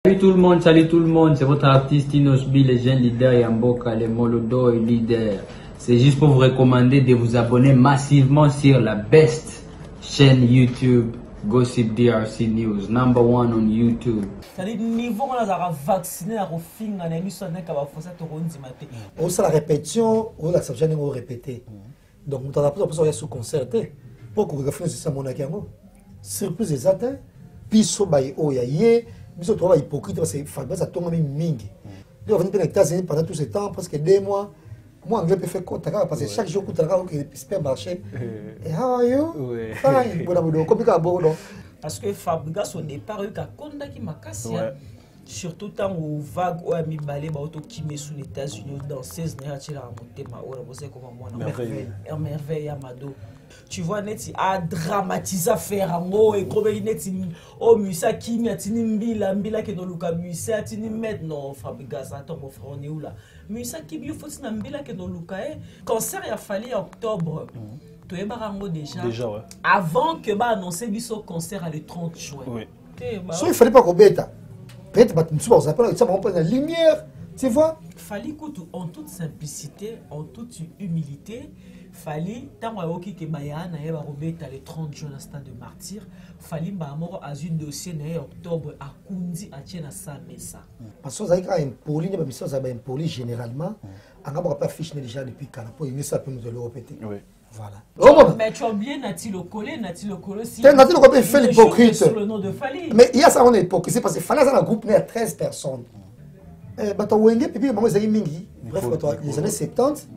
Salut tout le monde, c'est votre artiste Inosbi, les jeunes leaders Yamboka, les Molodo et leaders. C'est juste pour vous recommander de vous abonner massivement sur la best chaîne YouTube, Gossip DRC News, #1 on YouTube. C'est-à-dire niveau on a vacciné à refing on a mis son nez à va forcer tout rond dimanche. On sait la répétition, on la savait jamais répéter. Donc on a pas besoin de sous concerté. Pour que vous fassiez ça mon akiango. Surprise exacte. Piso bay oyaye. Biso toi hypocrite parce que Fabien ça tombe même mingi. Il va venir aux États-Unis pendant tout ce temps, presque 2 mois. Moi anglais peut faire compte parce que chaque jour que tu regardes que supermarché. Et how are you? Fine. Bon comme ça bon. Parce que Fabien son départ il a conda qui m'a cassé. Surtout tant où vague ou ami balé ba auto qui met sous les États-Unis dans 16 ans tu la monter ma ora vous savez comment moi merveille amado. Tu vois net a dramatiser faire ngo et comme net o musa qui mi atini mbila ke no luka musa atini met non Fabien ça attends mon frère on est où là musa qui bio faut na mbila ke no luka concert il a fallu octobre. Tu es barango déjà ouais. Avant que ba annoncer biso concert à le 30 juin. Oui. So il fallait pas qu'on bêta. Peut-être que tu vas appeler ça va prendre la lumière, tu vois. Fallait en toute simplicité, en toute humilité, fallait tant que Bayana et Robeta le 30 juin à stade de martyr, fallait mort à un dossier en octobre à Kundi à Tiena Samesa. Parce que ça a impoli, mais ça a impoli généralement. On n'a pas affiché déjà depuis quand pour une ça peut nous le répéter. Oui. Voilà. Mais tu as oublié Nati le collé si. Nati le collé fait l'hypocrite. Sur le nom de Fali. Mais il y a ça on est hypocrite parce que Fali ça un groupe né à 13 personnes. Bato Wenge puis maman Zagi Mingi. Bref les années 70.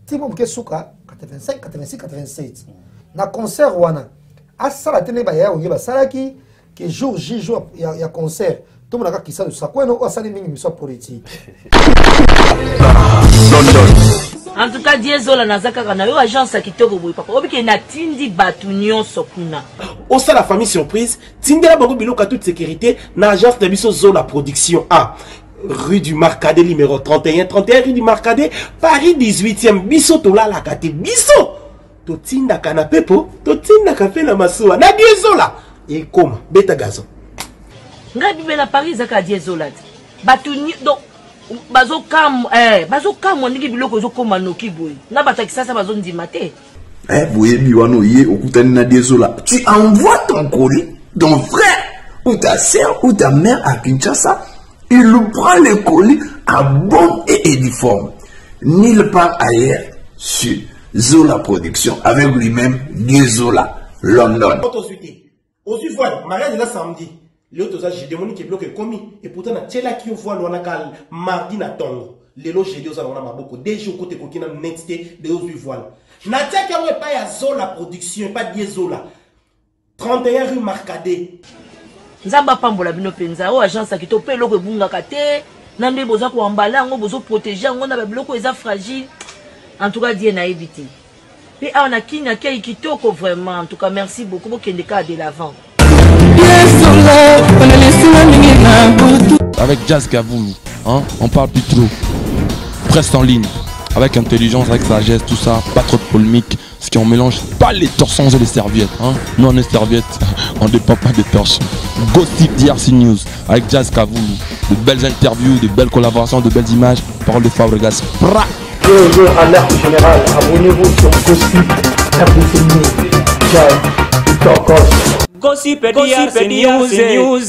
Tu vois que Souka 85, 86, 87. Na concert wana. À ça la télé ba ya on y ba salaki que jour J jour il y a concert. Tout le monde a qui ça de ça quoi non ça les mingi mission politique. En tout cas, Diezola Nazaka na yo agence à kitoko boy papa. Obiki na tindi batunyon sokuna. Au sein la famille surprise, tindela bango biloko toute sécurité na agence de biso Zola production A. Rue du Marcadet numéro 31 rue du Marcadet, Paris 18e biso tola la kate biso. To tinda canapé po, to tinda café na masuwa. Na Diezola. Et comme beta gazon. Ngabi be na Paris zaka Diezola. Batunyo donc bazo kam ndiki biloko zo koma noki boy na batakisa sa bazo ndima te boye biwano ye okutani na Diezola tu envoies ton colis ton frère ou ta sœur ou ta mère à Kinshasa il prend le colis à bon et uniforme nulle part ailleurs sur Zola Production avec lui-même Diezola London. Aujourd'hui voilà mariage là samedi. L'autre j'ai demandé que bloque commis et pourtant na tela qui voit l'on a mardi na tongo les loges j'ai dit aux on a beaucoup déjà côté kokina nexté de aux voile na tia qui a pas ya Zola production pas Diezola 31 rue Marcadet nzamba pambola bino penza o agence akito pe loko bunga kate nande boza ko embala ngo bozo protéger ngo na ba biloko eza fragile en tout cas die na éviter et on a kinya kei kitoko vraiment en tout cas merci beaucoup pour kende ka de l'avant. Avec Jazz Kavoulou, hein, on parle plus trop. Presse en ligne, avec intelligence, avec sagesse, tout ça, pas trop de polémique. Ce qui on mélange pas les torsons et les serviettes. Hein. Nous on est serviettes, on ne dépend pas des torsons. Gossip DRC News, avec Jazz Kavoulou. De belles interviews, de belles collaborations, de belles images. Parole de Fabregas. Alerte générale, abonnez-vous sur Gossip DRC News. Gossip DRC News.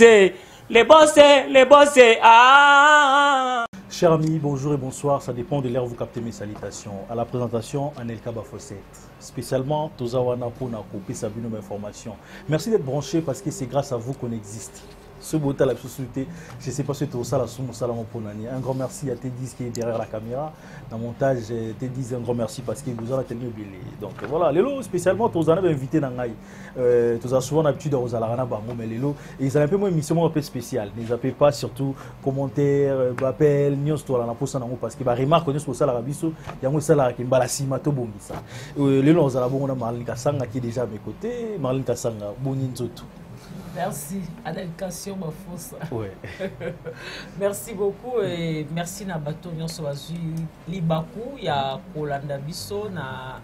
Les boss, ah. Chers amis, bonjour et bonsoir, ça dépend de l'heure où vous captez mes salutations. À la présentation, Anelka Bafosset. Spécialement, Tozawana pour couper sa bonne information. Merci d'être branché parce que c'est grâce à vous qu'on existe. Ce beau temps, la société, je ne sais pas si tu as ça, un grand merci à T10 qui est derrière la caméra. Dans le montage, T10, un grand merci parce qu'il vous a tellement oublié. Donc voilà, Lélo, spécialement, tu as invité dans Ngaï. Tu as souvent l'habitude aux Alarana Bango, mais Lélo, et ils ont un peu moins émission un peu spéciale. Ne zappez pas, surtout commentaires, appels, news, parce que remarque, on est sur ça, la Rabiso, il y a un salaire qui est balasima, to bongisa. Lélo, on a bon, Marlene Kassanga qui est déjà à mes côtés. Marlene Kassanga, bonin zoto. Merci, Adelcation Mafosa. Ouais. Merci beaucoup et merci Nabato Nyonso Azui Libaku, il y a Kolanda Bisso, na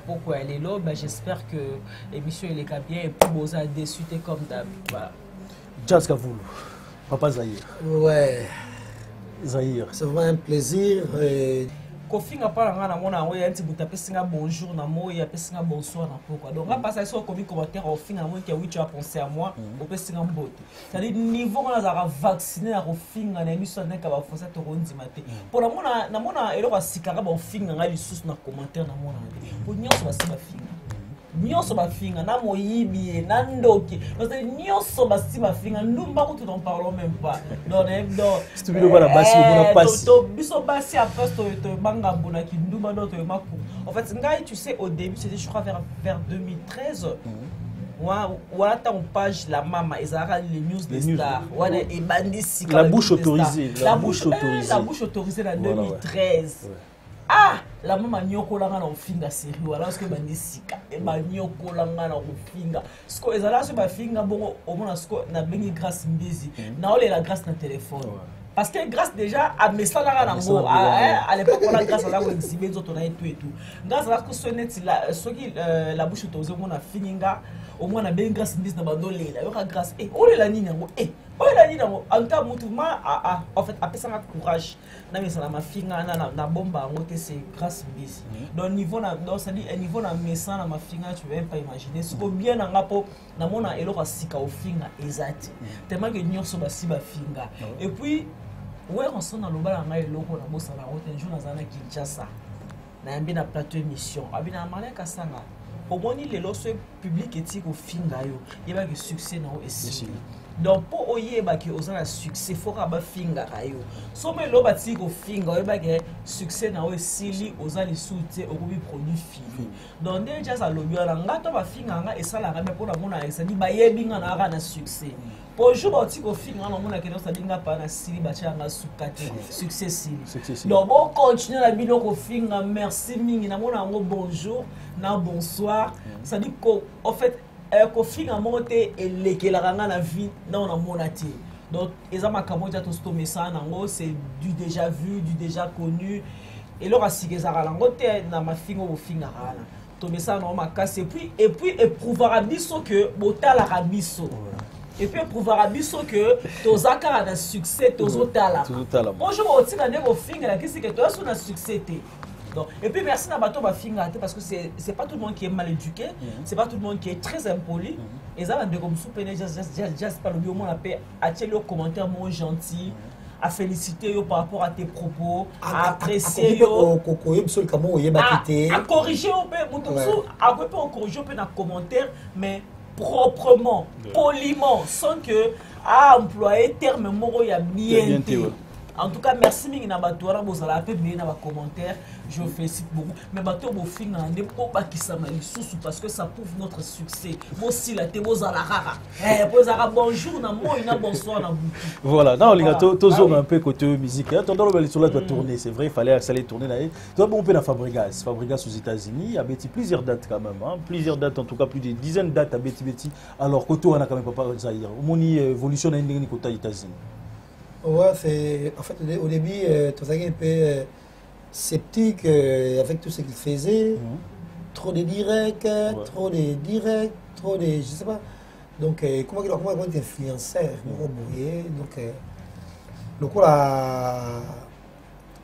Poko Alelo. J'espère que l'émission est bien et pour vous déçu comme d'hab. Voilà. Jazz Kavoulou. Papa Zahir. Ouais. Zahir. C'est vraiment un plaisir. Kofinga pas nga na mona ngo ya ntibuta pesinga bonjour na mo ya pesinga bonsoir na pourquoi donc nga passa sur comme commentaire au finga moi que oui tu as pensé à moi au pesinga mbote c'est à dire niveau on a vacciné na kofinga na émission na ka ba fosa to rondi maté pour la mona na mona elo ka sikara ba finga nga lisusu na commentaire na mona pour nyonso ba siba finga nyonso bafinga na moyibi na ndoki parce que nyonso basi bafinga ndumba ko tout en parlons même pas donc tu bilo bana basi bona passe to biso basi après to banga bona ki ndumba do to maku en fait ngai tu sais au début c'était je crois vers 2013 ouais ton page la mama ezara les news des stars ouais et bandisi la bouche autorisée la bouche autorisée en 2013 ah la maman nyoko langa na ofinga série wala parce que bandisika e ba nyoko langa na ofinga sko ezala so ba finga bongo omona sko na bengi grâce mbizi na ole la grâce na téléphone parce que grâce déjà à message là na ngo à l'époque on a grâce là ko exhiber zo tona et tout grâce là que so net la so qui la bouche autorisée mona fininga au moins na bengi grâce mbizi na bandole la yo ka grâce ole la nini ngo oh la nini ngo en tant mouvement en fait après ça courage na mais ça na mafinga na bomba ngo c'est grâce mbizi donc niveau na donc ça dit niveau na message na mafinga tu peux même pas imaginer ce que bien na ngapo na mona eloko sika ofinga exact tellement que nyonso basi ba finga et puis ouais on s'en a lobala ngai eloko na bossa na route un jour na zana Kinshasa na yambi na plateau émission abina maleka sanga au moins les lois public éthique ofinga yo yeba que succès na o esi donc pour oyeba que ozana succès faut ba finga ayo so me lo bati ko finga oyeba que succès na o esili ozali soute okobi produit fini donc déjà ça lobio la ngato ba finga nga esala nga pour la mona esali ba yebinga na ara na succès pour jour bati ko finga na mona que ça dinga pa na sili ba changa sukate succès sili donc on continue la bino ko finga merci mingi na mona ngo bonjour na bonsoir ça dit ko en fait kofinga monte elekelaka nga na vie na on a monati donc ezama kamoja to sto message nango c'est du déjà vu du déjà connu et leur asigezaka lango te na mafingo bofinga kana to message na makasi et puis éprouvera biso que botala rabiso et puis éprouvera biso que tozaka na succès tozotala bonjour otika ndeko finga la kisi que toi na succès te. Et puis merci à Bato Bafinga parce que c'est pas tout le monde qui est mal éduqué, c'est pas tout le monde qui est très impoli. Et ça va de comme souper just pas le bio mon appel à tirer le commentaire mon gentil, à féliciter yo par rapport à tes propos, à apprécier yo, à corriger au peu, à corriger au peu dans commentaire mais proprement, poliment, sans que à employer terme moro ya bien. En tout cas, merci mingi na batora bozala pe bien na ba commentaire. Je vous félicite beaucoup. Mais bato bo finga ne po ba kisama lisusu parce que ça prouve notre succès. Moi aussi la te bozala rara. Bozala bonjour na moi na bonsoir na butu. Voilà, non les gars, toujours un peu côté musique. Attends, le sur là doit tourner, c'est vrai, il fallait accélérer tourner là. Toi bon on peut na Fabregas aux États-Unis, il y a plusieurs dates quand même plusieurs dates en tout cas plus de dizaines de dates à Betty. Alors côté on a quand même pas Zahir. Moni évolution na ndenge côté États-Unis. Ouais, c'est en fait au début, tu sais un peu sceptique avec tout ce qu'il faisait, trop de directs, trop de je sais pas. Donc comment il est influenceur, donc le coup là,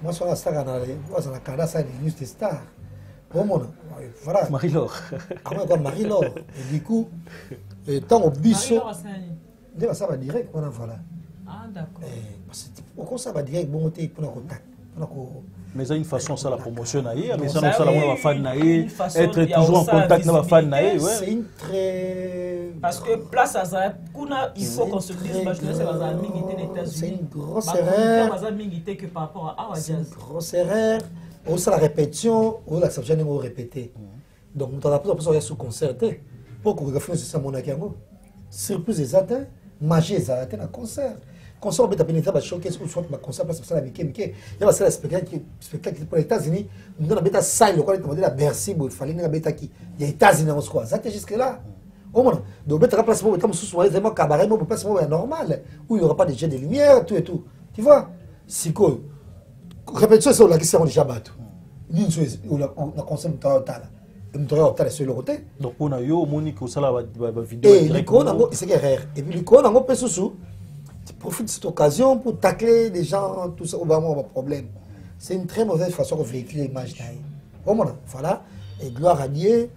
moi sur la star dans la Canada ça les news des stars. Bon voilà. Marie-Laure. Comment Marie-Laure. Et du coup, tant au biseau, ça va direct, voilà. Ah d'accord. Pourquoi ça va direct bon côté pour le contact. Mais c'est une façon ça la promotion naïe, mais ça ça la moi fan naïe, être toujours en contact avec fan naïe, ouais. C'est une très parce que place à ça, il faut qu'on se dise parce que c'est dans un mingi des États-Unis. C'est une grosse erreur. Dans un mingi que par rapport à c'est une grosse erreur. On la répétition, on la sabjane on répéter. Donc on a plus de sous concerté. Pourquoi on fait ça mon akiango? Surprise exacte, magie exacte dans concert. Concert peut appeler ça showcase ou soit ma concert parce que ça la miké il y a ça spectacle pour les États-Unis on a bêta salle quoi on dit la Bercy il fallait na bêta qui les États-Unis on quoi ça jusque là au moins donc bêta remplacement comme sous vraiment cabaret mais pas c'est normal où il y aura pas de jet de lumière tout et tout tu vois si quoi répétition c'est la question déjà bateau une chose on a concert total sur le côté donc on a eu au Monique au sala vidéo et l'icône c'est erreur et puis l'icône en peu sous tu profites de cette occasion pour tacler les gens, tout ça, au bas un problème. C'est une très mauvaise façon de véhiculer l'image. Voilà. Et gloire à Dieu,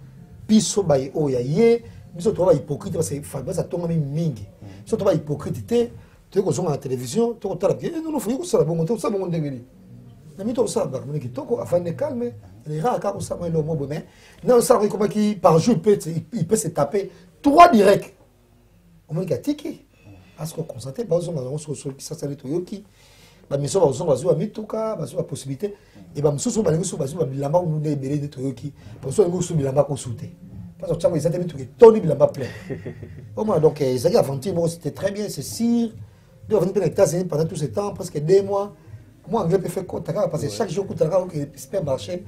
piso baye oyaye, biso to ba hypocrite parce que Fabien ça tombe même mingi. So to ba hypocrite tu ko zonga la télévision, tu ko tala bien, non faut ko ça bon, tout ça bon ndengeli. Na mi to ça ba mais qui toko afin de calmer, les rats ka ko ça mais le mot mais non ça comment qui par jour il peut se taper 3 directs. On m'a dit tiki. Parce qu'on consentait ba zonga sur ça ça les toyoki. Ba mission ba zonga zo amituka, ba zo la possibilité et ba msusu ba ngusu ba zo ba bilamba nous ne belé de toyoki. Parce que ngusu bilamba ko souté. Parce que ils étaient mis Tony bilamba plein. Au moins donc ils avaient aventure, c'était très bien, c'est sire. De revenir aux États-Unis pendant tout ce temps, presque 2 mois. Moi, anglais peut faire quoi parce que chaque jour, il y a un supermarché.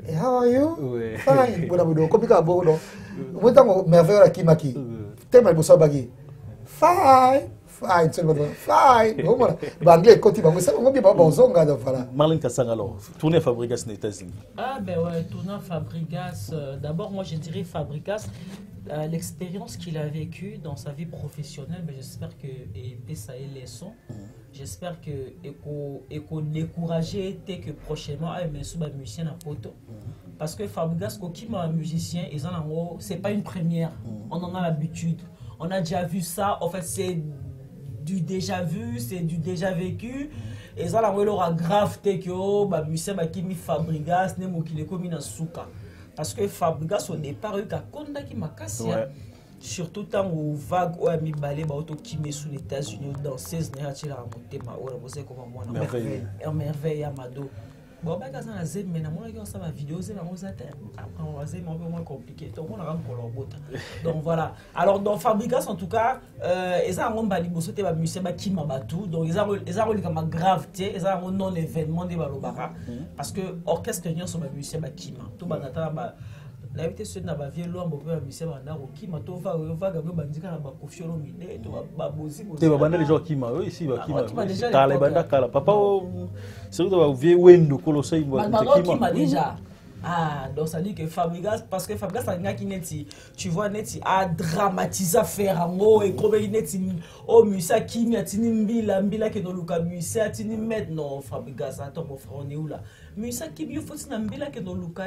Et how are you? Fine. Comme il y a un bon nom. Moi, je suis merveilleux à Kimaki. Tellement de bagay. Fine. Fine. Fine. L'anglais, quand il va me dire, on va bien voilà. Marlène Kassang, alors, tourner à Fabregas aux États-Unis. Ah, ben ouais, tourner à Fabregas. D'abord, moi, je dirais Fabregas. L'expérience qu'il a vécue dans sa vie professionnelle, mais j'espère que ça ait les leçons. J'espère que éco découragé dès que prochainement un musicien à poto. Parce que Fabregas, qui est un musicien, c'est pas une première. On en a l'habitude. On a déjà vu ça. En fait, c'est du déjà vu, c'est du déjà vécu. Et ça, là, on aura grave dès que musicien qui est Fabregas, n'est pas qu'il est comme une souka. Parce que Fabregas au départ il a condamné Makassia surtout tant au vague ou ami balé ba auto qui met sous les États-Unis dans 16 n'a tiré à monter ma ora vous comment moi merveille amado bon ba kaza na zem mais na moi qui ça ma vidéo c'est vraiment ça après on va c'est un peu moins compliqué donc on a encore leur bota donc voilà alors dans Fabregas en tout cas eza on bali bosso te ba musicien ba ki mabatu donc eza comme gravité eza un non événement de balobara parce que orchestre union sont ba musicien ba kima to ba natala ba la vérité c'est na ba vieux loin ba musicien ba na kima to va ga bandika na ba kofiolo mide to ba bozi te ba banda les gens kima eux ici ba kima kala banda kala papa c'est vrai que vieux wendo kolosai ba kima déjà. Ah, donc ça dit que Fabregas, parce que Fabregas, c'est un gars qui n'est tu vois, n'est a dramatisé faire en haut et comme il n'est oh, Musa qui m'a tini mbila que nous luka Musa tini met non Fabregas, attends mon frère, on est où là? Musa qui mieux faut tini mbila que nous luka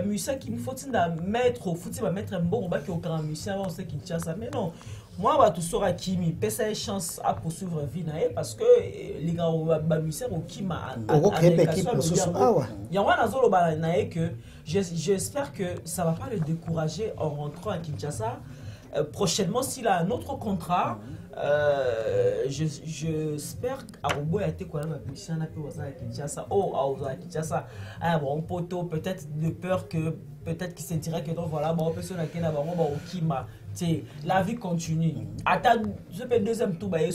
Musa qui mieux faut tini mettre, faut tini mettre un bon bas qui au grand Musa, on sait qu'il tient ça, mais non. Moi, je suis sûr Kimi, pesa une chance à poursuivre vie parce que les gars ba musicien au Kima j'espère que ça va pas le décourager en rentrant à Kinshasa. Prochainement, s'il a un autre contrat, j'espère qu'Arobo a été quand même un musicien à Kinshasa. À Kinshasa, bon poteau, peut-être de peur que peut-être qu'il se dirait que non, voilà, bon, personne qui n'a pas au Kima. La vie continue. Attends, je fais deuxième tour et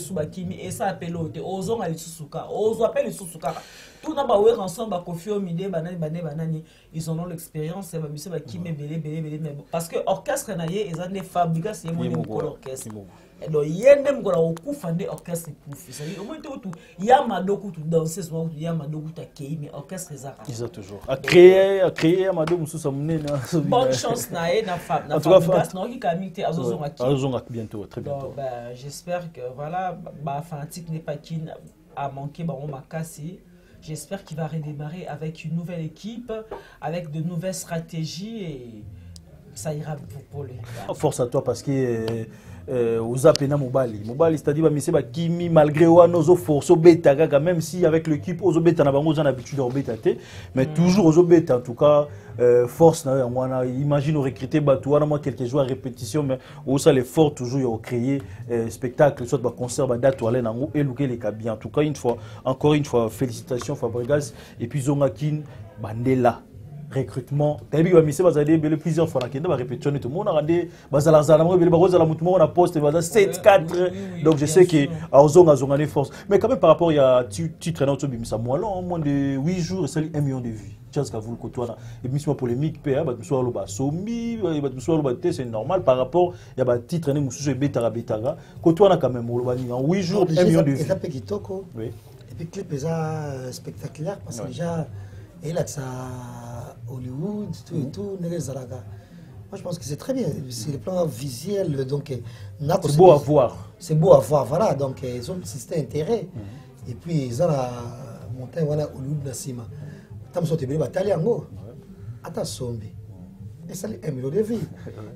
ça appelle aux ali susuka. Aux appelle les susuka. Tout n'a pas ensemble Kofi Omide banani ils ont l'expérience parce que orchestre naie ils ont des Fabregas et mon orchestre. Donc il y a même qu'on fondé orchestre kufi. C'est au moins tout il y a Madoku tout danser souvent il y a Madoku ta kei mais orchestre ils ont toujours à créer Madoku sous sa monnaie. Bonne chance naie na Fabregas non qui kamite azonga bientôt très bientôt. J'espère que voilà fanatique n'est pas qui a manqué Makassi. J'espère qu'il va redémarrer avec une nouvelle équipe, avec de nouvelles stratégies et ça ira pour lui. Force à toi parce que aux apena mobali c'est-à-dire monsieur Kimi malgré nos forces au bêta même si avec l'équipe aux bêta na bango on a l'habitude de bêta mais toujours aux bêta en tout cas force na on imagine recruter batouana moi quelques jours à répétition mais au ça l'effort toujours à créer spectacle soit concert date toilette nango et louer les cabines en tout cas encore une fois félicitations Fabregas et puis Zongakin Bandela recrutement tabi ba mise bazali bele plusieurs fois nakenda ba répétition tout le monde a regardé bazala zala mo bele ba rozala mutu mo na poste baza 7-4 donc je sais que azonga zongane force mais quand même par rapport il y a titre na bimisa moins de 8 jours et ça 1 million de vues chance ka vous le côtoie et puis c'est polémique pa ba so lo ba sombi ba so lo ba c'est normal par rapport il y a ba titre ne mususu betara côtoie na quand même lo ba en 8 jours 1 million de vues ça petit toko oui et puis clip spectaculaire parce que déjà et là ça Hollywood tout et tout les zalaga Moi, je pense que c'est très bien. C'est le plan visuel. Donc, c'est beau à voir. C'est beau à voir, voilà. Donc, ils ont un intérêt. Et puis, ils ont la montagne, voilà, au lieu de la cima. Tant que tu as bataille en haut, attends, sombi. Et ça, c'est 1 million de vies.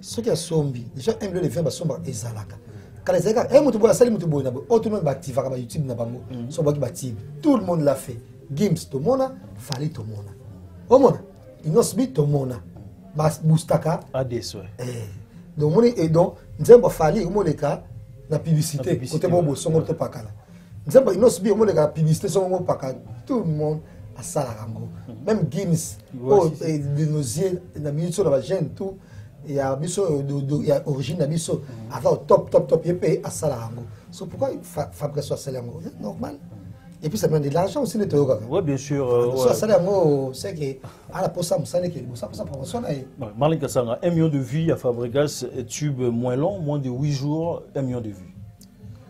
Ceux qui ont sombi, déjà 1 million de vies, sont et Zalaka. Quand les gars, tout le monde l'a fait. Gims, tout le monde, Fali, tout le monde. Au monde, Inosbi, tout le monde. Boustaka. Donc, nous avons fallu la publicité. Côté bon, son autre pacala. Nous avons la publicité, son autre pacala. Tout le monde a ça. Même Gims, de nos yeux, la minute sur la gêne, tout. Il y a origine de avant top, il paye à ça. C'est pourquoi fabriquer ça, c'est normal. Et puis ça demande de l'argent aussi, les théories. Oui, bien sûr. C'est que à la poste, ça n'est que ça promotion. Marlène Kassanga, 1 million de vues à Fabregas, tube moins long, moins de 8 jours, 1 million de vues.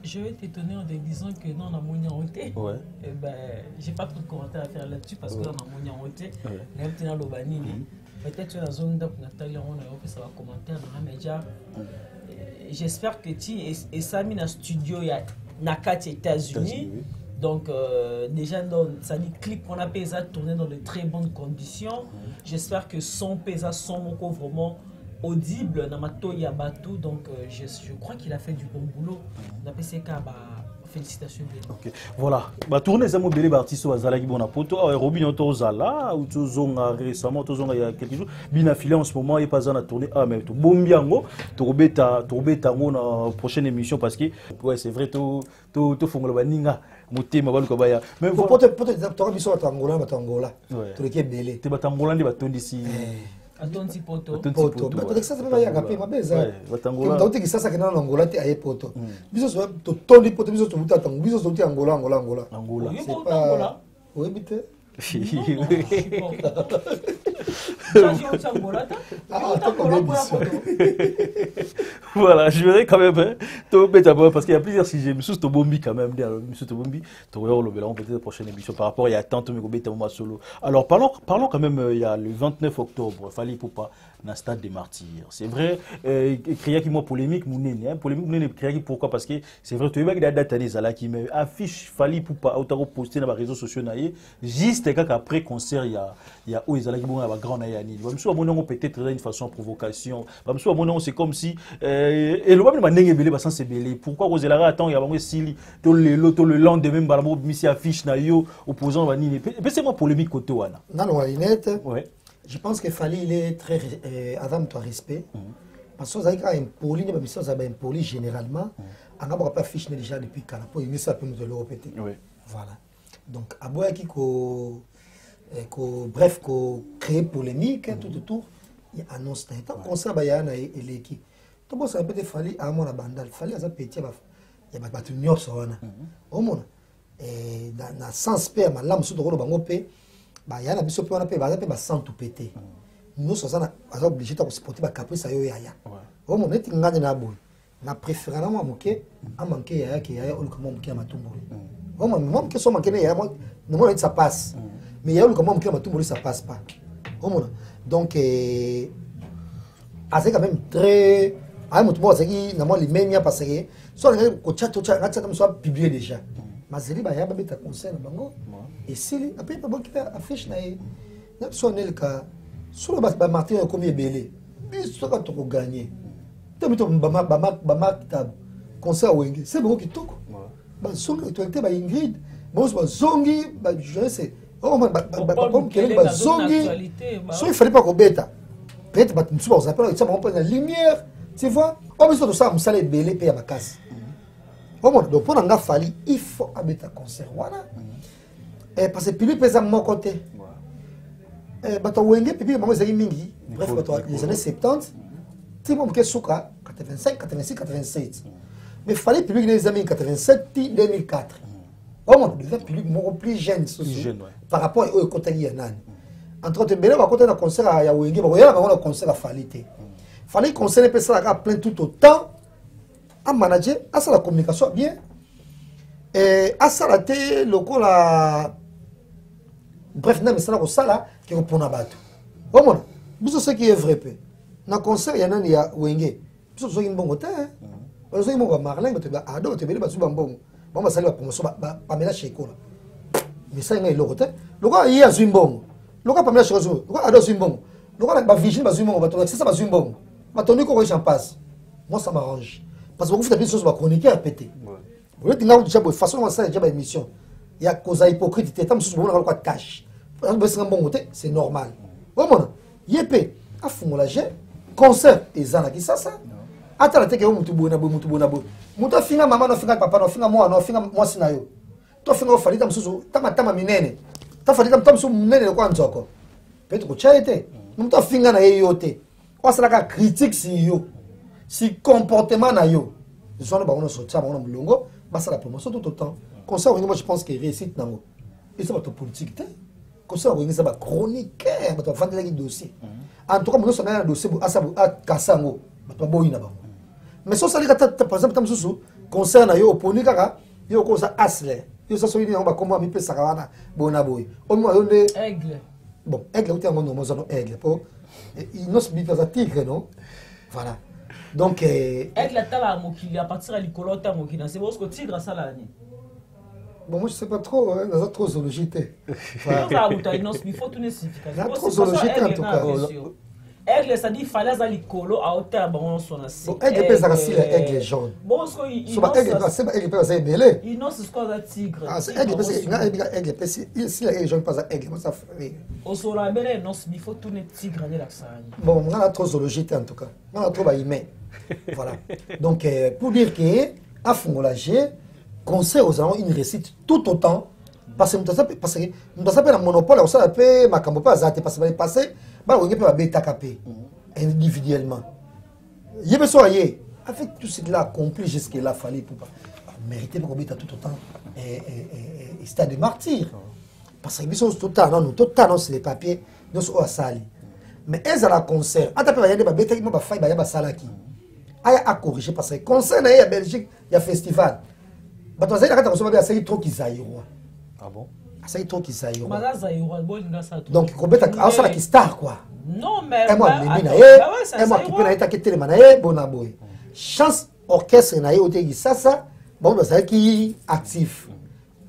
Je vais t'étonner en te disant que non, on a moyen honté. Ouais. Eh ben, j'ai pas trop de commentaires à faire là-dessus parce qu'on a moyen honté. On a l'Obanini. Peut-être dans la zone de Nathalie, on a fait ça va commenter dans les médias. J'espère que tu et Sami dans le studio, il y a Nakati États-Unis. Donc, déjà, ça dit clip qu'on a payé tourné dans de très bonnes conditions. J'espère que son paysa, son moko vraiment audible dans ma toya batou. Donc, je crois qu'il a fait du bon boulot. On a payé félicitations. Ok, voilà. Bah, tourner ça mobile artiste au Zala qui bon poto. Robin Oto Zala ou Tozonga récemment, Tozonga il y a quelques jours. Bien affilé en ce moment, il passe à tourner. Ah mais tout bon biango, Torbeta dans prochaine émission parce que ouais c'est vrai tout fongo la ninga. Moté ma balu kabaya. Mais peut-être tu as mis sur Angola, Angola. Tu le belé. Tu vas Angola, tu vas tourner ici. Atonzi poto. Poto. Peut-être que ça va y agaper ma beza. Donc tu ça que dans Angola tu as poto. Biso so to tondi poto biso to buta tango biso so ti Angola. C'est pas oui bité. Voilà, je verrai quand même parce qu'il y a plusieurs sujets. Monsieur Tobombi quand même, Monsieur Tobombi, tu verras le bilan peut-être la prochaine émission par rapport il y a tant de solo. Alors parlons quand même il y a le 29 octobre, fallait pour pas dans le stade des martyrs. C'est vrai, créer qui moi polémique polémique créer pourquoi parce que c'est vrai tu vois qu'il y a date des ala qui me affiche fallait pour pas autant poster dans les réseaux sociaux juste après concert il y a où ils allaient qui bon à grand ayani. Même si on peut-être une façon provocation, même si on c'est comme si et le même manenge belé ba sans belé. Pourquoi vous allez attendre il y a bango sili to le lendemain ba mo misi affiche na yo opposant ba nini. C'est moi polémique côté wana. Non Linette. Ouais. Je pense que Fali il est très avant toi respect. Parce que ça a un poli mais mission ça un poli généralement. On n'a pas affiché déjà depuis quand pour il ça peut nous le répéter. Voilà. Donc aboya qui bref créer polémique tout autour il annonce tant concert ba yana eleki. To bossa peut Fali à mon bandal Fali ça petit ya ba batu nyonso wana. Au monde et dans sens père malam sous doro bango pe ba yana biso pe wana pe ba sans tout péter. Nous sommes obligés de supporter ba caprice yo yaya. Au monde ti ngane na boy. Na préférant moi moké a manqué yaya qui yaya ou comment moké matumbo. Au monde moi que so manqué yaya moi non ça passe. Mais yaya ou comment moké matumbo ça passe pas. Au monde donc c'est quand même très ah moi c'est qui na moi les mêmes parce que soit ko chat comme ça publié déjà. Mais c'est ba ya ba beta concert bango. Et si après pas bon qui affiche na soit le cas sur le Martin comme belé. Biso quand on gagner. Tamito bama concert wenge. C'est bon qui toko. Ba songi to était ba Ingrid. Bon ba zongi ba je sais. Oh man ba zongi. So il fallait pas qu'on bêta. Peut-être ba tu vas appeler ça on prend la lumière. Tu vois? On besoin de ça on sale belé pe ya bakasi. Donc pour nga fali il faut habiter concert wana. Et parce que puis pesa mon côté. Bato wenge puis maman zaki mingi. Bref bato les années 70. Tu vois que souka 85, 86, 87. Mais fallait publier les années 87 2004. On devait publier mon plus jeune par rapport au côté yanani. Entre autres belé ba côté na concert à wenge ba ya ba concert à falité. Fallait concert pesa à plein tout autant. À manager, à ça la communication bien. Et à ça la té local la bref, non mais ça là qui répond à battre. Au moins, vous savez ce qui est vrai peu. na concert ya nani ya Wenge biso zo mbongo te bazo mbongo Marlin bato ba ado te bele bazo mbongo ba sali ba promotion ba Pamela Sheko mais ça ngai loko te loko yi azu mbongo loko Pamela Sheko loko ado azu mbongo loko ba Virginie bazu mbongo bato c'est ça bazu mbongo bato ni ko j'en passe moi ça m'arrange parce que vous faites des choses ba chroniquer à péter vous êtes là déjà de façon on ça déjà ba émission il y a cause hypocrite te tam sous bon na quoi cash c'est normal vraiment yepé afungola je concert ezana ki sasa ata la teke mutu bona mutu afinga mama no finga papa no finga moi no finga moi sinayo to finga ofalita msusu tama minene ta falita mtamsu minene kwa nzoko peto ko chaite mutu afinga na yeyote osala ka critique si yo si comportement na yo zone ba ono sotia ba ono mulongo basa la promotion tout autant concert moi je pense que réussite nango et ça va to politique te concert ça va chroniquer ba to vendre les dossiers en tout cas nous sommes dans un dossier à Kassango mais si on s'allie par exemple tam susu concerne yo oponi kaka yo ko sa asle yo ça soyini on va comment mi pesa kana bona boy on mo yonde aigle bon aigle ou tiango no mo zano aigle po il nos bi pas tigre non voilà donc aigle tala mokili à partir à likolo ta mokina c'est parce que tigre ça là ni bon moi je sais pas trop hein dans trop zoologie té voilà il faut tout signification trop zoologie en tout cas aigle ça dit fallait à likolo à hauteur bon son assez bon aigle pesa ka sila aigle jaune bon ce que so ba aigle pas c'est ba aigle pesa belé il non c'est ce qu'on a tigre ah c'est aigle pesa aigle pesa sila aigle jaune pas aigle moi ça fait au sola belé non il faut tout tigre de la ça bon on a trop zoologie en tout cas on a trop ba humain voilà donc pour dire que à Fongolagé concert aux gens une réussite tout autant parce que nous avons un monopole on ça peut makambo pas azate parce que va passer ba on peut bêta capé individuellement yebe soyé avec tout ce qu'il a accompli jusqu'à là fallait pour mériter pour bêta tout autant et stade de martyr parce que ils sont tout temps c'est les papiers nous sont à sali mais elles à la concert ata peut y a des bêta qui m'a faille ba ya ba salaki aya à corriger parce que concert na ya Belgique il y a festival bah toi ça il a quand ça trop kizaïro ah bon ça trop kizaïro donc kobeta ça la ki star quoi non mais et moi et moi qui peut na eta ke télé manaye bona boy chance orchestre na yo te ça bon ça qui actif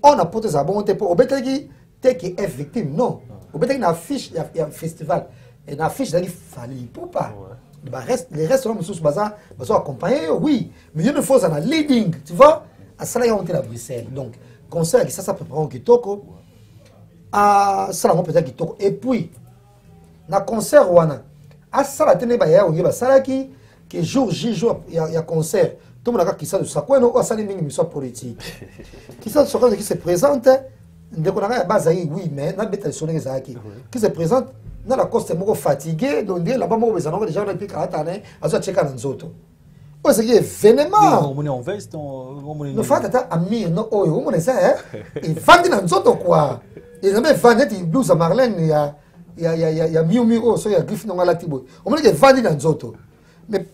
on a porté ça bon te pour obeta qui te qui est victime non obeta qui na affiche il y a festival et na affiche là il fallait pour pas les restes sont sous bazar accompagner oui mais il ne faut ça na leading tu vois à ça là on est à Bruxelles donc concert ça peut prendre kitoko à ça là peut-être kitoko et puis na concert wana à ça là tenez ba ya on ça là qui jour jour il y a concert tout le monde a qui ça de ça quoi non ça les mingi soit politique qui ça qui se présente de qu'on a base oui mais na beta sonner ça qui se présente na la coste moko fatigué donc là-bas moi besoin déjà on a plus 40 ans azo checker dans zoto oh c'est événement on est en veste on est no fata ami no oyo on est ça et vendre dans zoto quoi et jamais vendre des blues à Marlène il y a miu oh so il y a griffe non la tibo on me dit vendre dans zoto mais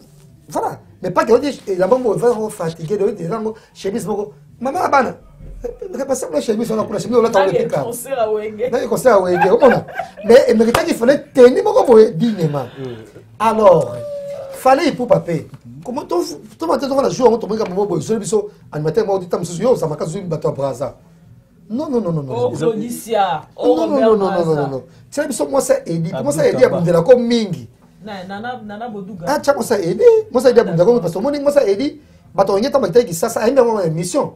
voilà mais pas que là-bas moi va fatigué de gens chemise moko maman bana repasser la chemise on a pour la chemise on attend le cas concert à Wenge là concert à Wenge mais mérite qu'il fallait tenir moko boy dignement alors fallait pour papier comment tu vas jouer on tombe comme boy sur biso animateur moi dit tam yo ça m'a cassé bateau braza non Claudicia non c'est biso moi ça aider comment ça aider à bundela comme mingi nana boduga ah ça moi ça aider moi ça aider à bundela parce que moi ça aider bateau ngeta bakita qui ça ainda uma émission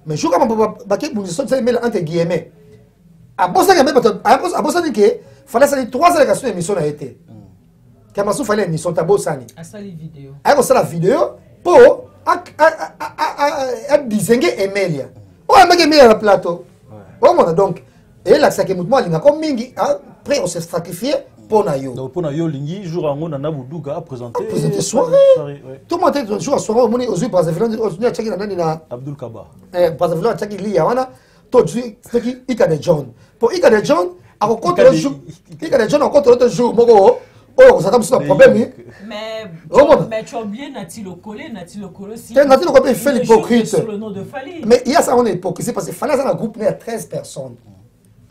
mais jour comme baké bundela ça met entre guillemets a bossa que bateau a bossa dit que fallait ça 3 allégations émission a été Kamasu fallait une émission tabo sani. À ça les vidéos. À ça la vidéo pour à disengue Emelia. Oh mec Emelia le plateau. Oh mon donc et là ça que mouvement linga comme mingi après on s'est sacrifié pour na yo. Donc pour na yo lingi jour en on a Bouduga présenter soirée. Tout le monde était jour soirée on est aux yeux par exemple on a checké na nani na Abdul Kaba. Par exemple checké li ya wana to du qui Ika John. Pour Ika John à contre le jour Ika John contre le jour moko oh, ça a un problème. Mais tu as oublié Nati Lokole aussi. Nati Lokole fait l'hypocrite. Sur le nom de Fali. Mais il y a ça, on est hypocrite parce que Fali, ça a un groupe né à 13 personnes.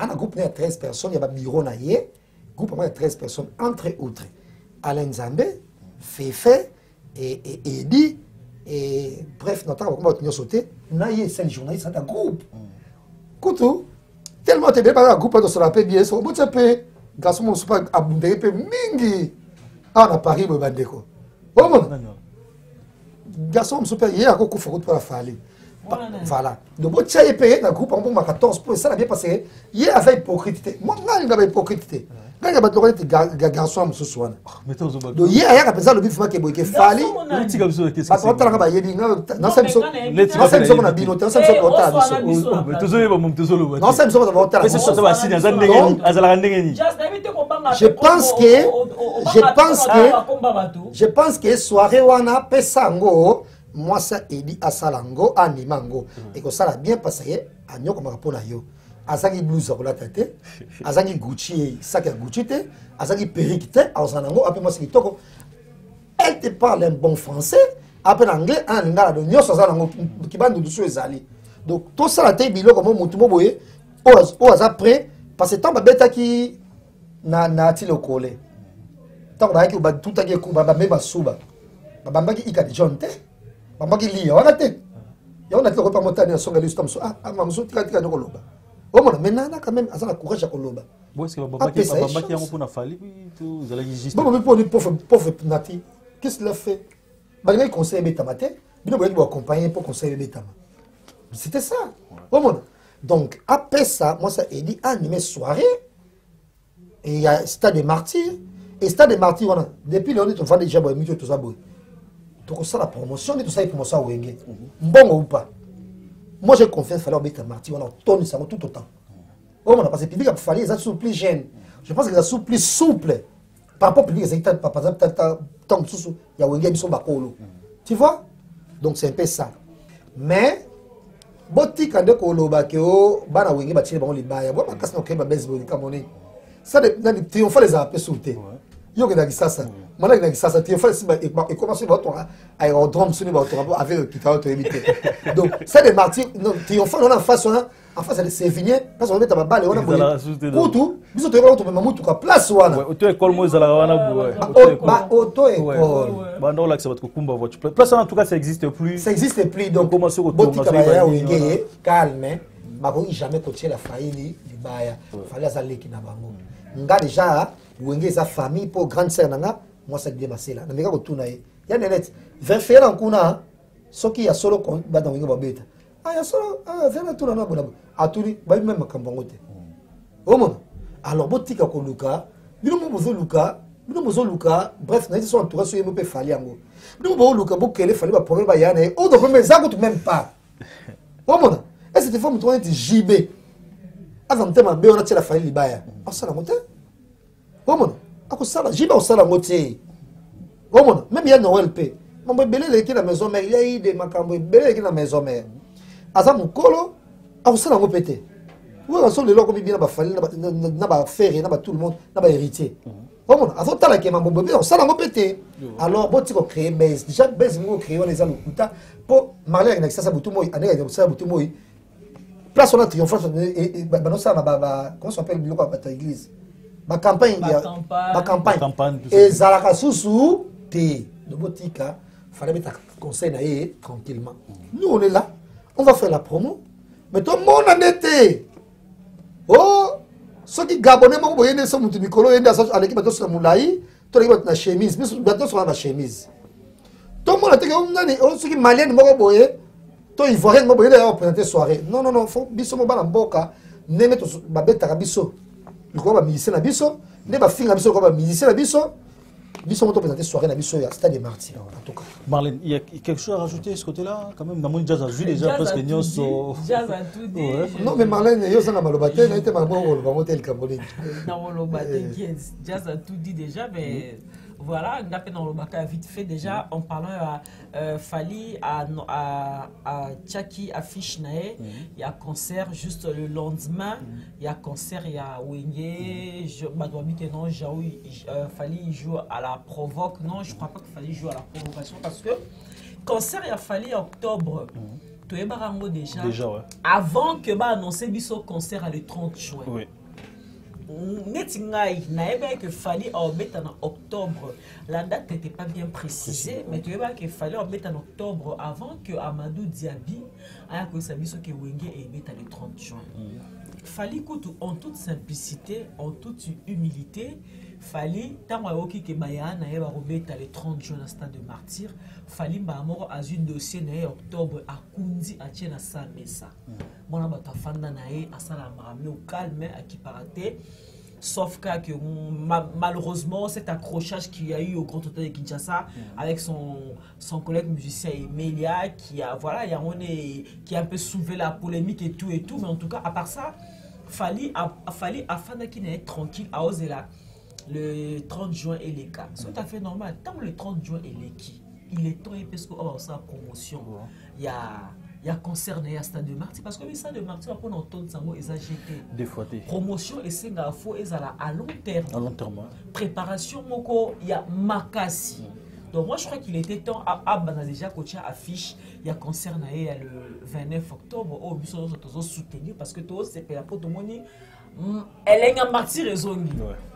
On a un groupe né à 13 personnes, il y a un bureau naïe, groupe à 13 personnes, entre autres. Alain Zambé, Fefe et Edi et bref notamment comment tu sauté naïe c'est le journaliste dans groupe Koutou tellement tu bien pas groupe de se rappeler bien so bon tu peux garçon mon super abondé peu mingi ah na Paris bo bandeko bon garçon mon super hier ko faut pour la fali voilà donc bon tu es payé dans groupe en bon 14 pour ça n'a bien passé hier avec hypocrite moi il y avait hypocrite quand il y a des garçons qui sont là. Donc, il y a des personnes qui sont là qui sont là. Il y a des personnes qui sont là qui sont là. Il y a des personnes qui sont là qui sont là. Je pense que soirée wana pesango moi ça edi asalango animango et que ça l'a bien passé à nyoko makapo na yo. Azaki blues pour la tête, azaki Gucci, sac à Gucci, azaki perruque, azanango, après moi c'est kitoko. Elle te parle un bon français, après l'anglais, un lingala de nyos azanango qui bande de sous ezali. Donc tout ça la tête bilo comme mutumo boye, o après parce que tant babeta qui na ti le collé. Tant ba ki ba toutaki ku ba meba suba. Ba mbaki ikadi jonte, ba mbaki liya wakate. Ya on a fait pas monter na songa listom so ah mamso tika nyoko loba. Oh mon maintenant quand même azana courage à koloba. Bon est-ce que babaki yango pour na fali tout zala juste. Bon mais pour le pauvre nati. Qu'est-ce qu'il a fait? Bah il conseille Betamate, bino boye bo accompagner pour conseiller Betama. C'était ça. Oh mon. Donc après ça, moi ça dit animé soirée et il y a Stade des Martyrs et Stade des Martyrs on a depuis on est on fait déjà boye mito tout ça boye. Donc ça la promotion et tout ça il commence à wenge. Bon ou pas? Moi, j'ai confiance à Beta Marty, on a tourné ça tout autant. Oh, parce que le public a fallu, ils sont plus jeunes. Je pense qu'ils sont plus souples. Par rapport au public, par exemple, il y a Wenge Bisson Bakolo. Tu vois? Donc, c'est un peu ça. Mais, Boti Kande Kolo Bakeo, Bana Wenge Batile Baron Libaya, Bois Makas no Keba Bezbo, Kamone. Ça, les triomphales les a appelés sauter. Yo que ça ça maintenant que ça triomphal et commencer votre aérodrome sur votre avec le pitao to éviter donc ça des martyrs triomphal on en face c'est fini parce qu'on met à balle on a tout biso to on to mamu to place wana auto école mo zala wana auto école bando là que ça va te kumba votre place en tout cas ça existe plus donc comment se retourner calme mako jamais coacher la faillite libaya fallait azali ki na bango nga déjà Wenge sa famille pour grande sœur nanga moi ça bien passé là na meka ko tuna ye ya net vers faire en kuna soki ya solo kon ba dans Wenge ba beta ya solo vers na tuna na bona aturi ba même makambo ngote o mon alors botika ko luka bino mo bozo luka bref na sont entouré so yemo pe fali yango bino bo luka bo kele fali ba problème ba yana o do même ça ko même pas o mon et cette femme toi est JB avant tema be on a la fali libaya ça la monte. Comment? Ako sala, jiba osala ngote. Comment? Même il y a Noël P. Mon belé qui la maison mère, il y a eu des macambo belé qui la maison mère. Asa mukolo, ako sala ngopete. Ou on sont les locaux bien ba fali na ba faire na ba tout le monde na ba héritier. Comment? Asa tala ke mambo bébé on sala ngopete. Alors boti ko créer base. Déjà base ngo créer on les a lokuta pour marier avec ça butu moi, ane avec ça butu moi. Place on a triomphal et ba non ça ba comment ça s'appelle le local à l'église. Ma campagne et Zalaka Soussou T de Botika fallait mettre un conseil naïe tranquillement. Nous on est là, on va faire la promo, mais tout le monde en était. Oh, ceux qui gabonais m'ont envoyé des sommes de Nicolo et à l'équipe de la Moulaï, tout le monde a chemise, mais bientôt sur la chemise. Tout le monde a été comme ceux qui maliens m'ont envoyé, tout ivoirien m'ont envoyé d'ailleurs présenter soirée. Non, faut biso mo bana mboka, neme to babeta kabiso. Le quoi musicien na biso ne ba finga biso quoi musicien na biso on présenter soirée na biso à Stade des Martyrs en tout cas. Marlène, il y a quelque chose à rajouter ce côté-là quand même dans mon jazz a vu déjà parce que nyonso jazz a tout dit. Non mais Marlène yo ça na malobate na été malbo le ba motel Cameroun. Dans le lobate jazz a tout dit déjà mais voilà, on a fait dans le Baka vite fait déjà en parlant à Fali, à Tchaki, à Fichnae, il y a concert juste le lendemain, il y a concert, il y a Wenge, non, Fali joue à la provoque, non, je crois pas que Fali joue à la provocation parce que concert il y a Fali en octobre. Déjà, ouais. Avant que bah annoncer biso concert à le 30 juin. Oui. Netingai, naïba que fallait en mettre en octobre. La date n'était pas bien précisée, mais tu vois qu'il fallait en mettre en octobre avant que Amadou Diaby ait connu ce que Wenge et mettre le 30 juin. Fallait en toute simplicité, en toute humilité, fallait tant que Baya naïba remettre le 30 juin à stade de martyr, fallait mort à un dossier naïba octobre à Kundi à Tchena Samesa. Bon, on a fanda naï à Salamara, mais au calme à qui paraté. Sauf que malheureusement, cet accrochage qu'il y a eu au Grand Hôtel de Kinshasa avec son collègue musicien Emilia, qui a un peu soulevé la polémique et tout, mais en tout cas, à part ça, fallait afin qu'il n'ait tranquille à oser là. Le 30 juin et les cas. C'est tout à fait normal. Tant le 30 juin et les qui, il est temps parce que sa promotion, il y a concert à Stade de Martyr parce que le Stade de Martyr va entendre ça ils a jeté des fois promotion et c'est à long terme. À long terme. Préparation il y a makasi. Donc moi je crois qu'il était temps à déjà coacher affiche il y a concert le 29 octobre au but soutenir parce que tout c'est la pour tout le monde. Elle est un martyr raisonné.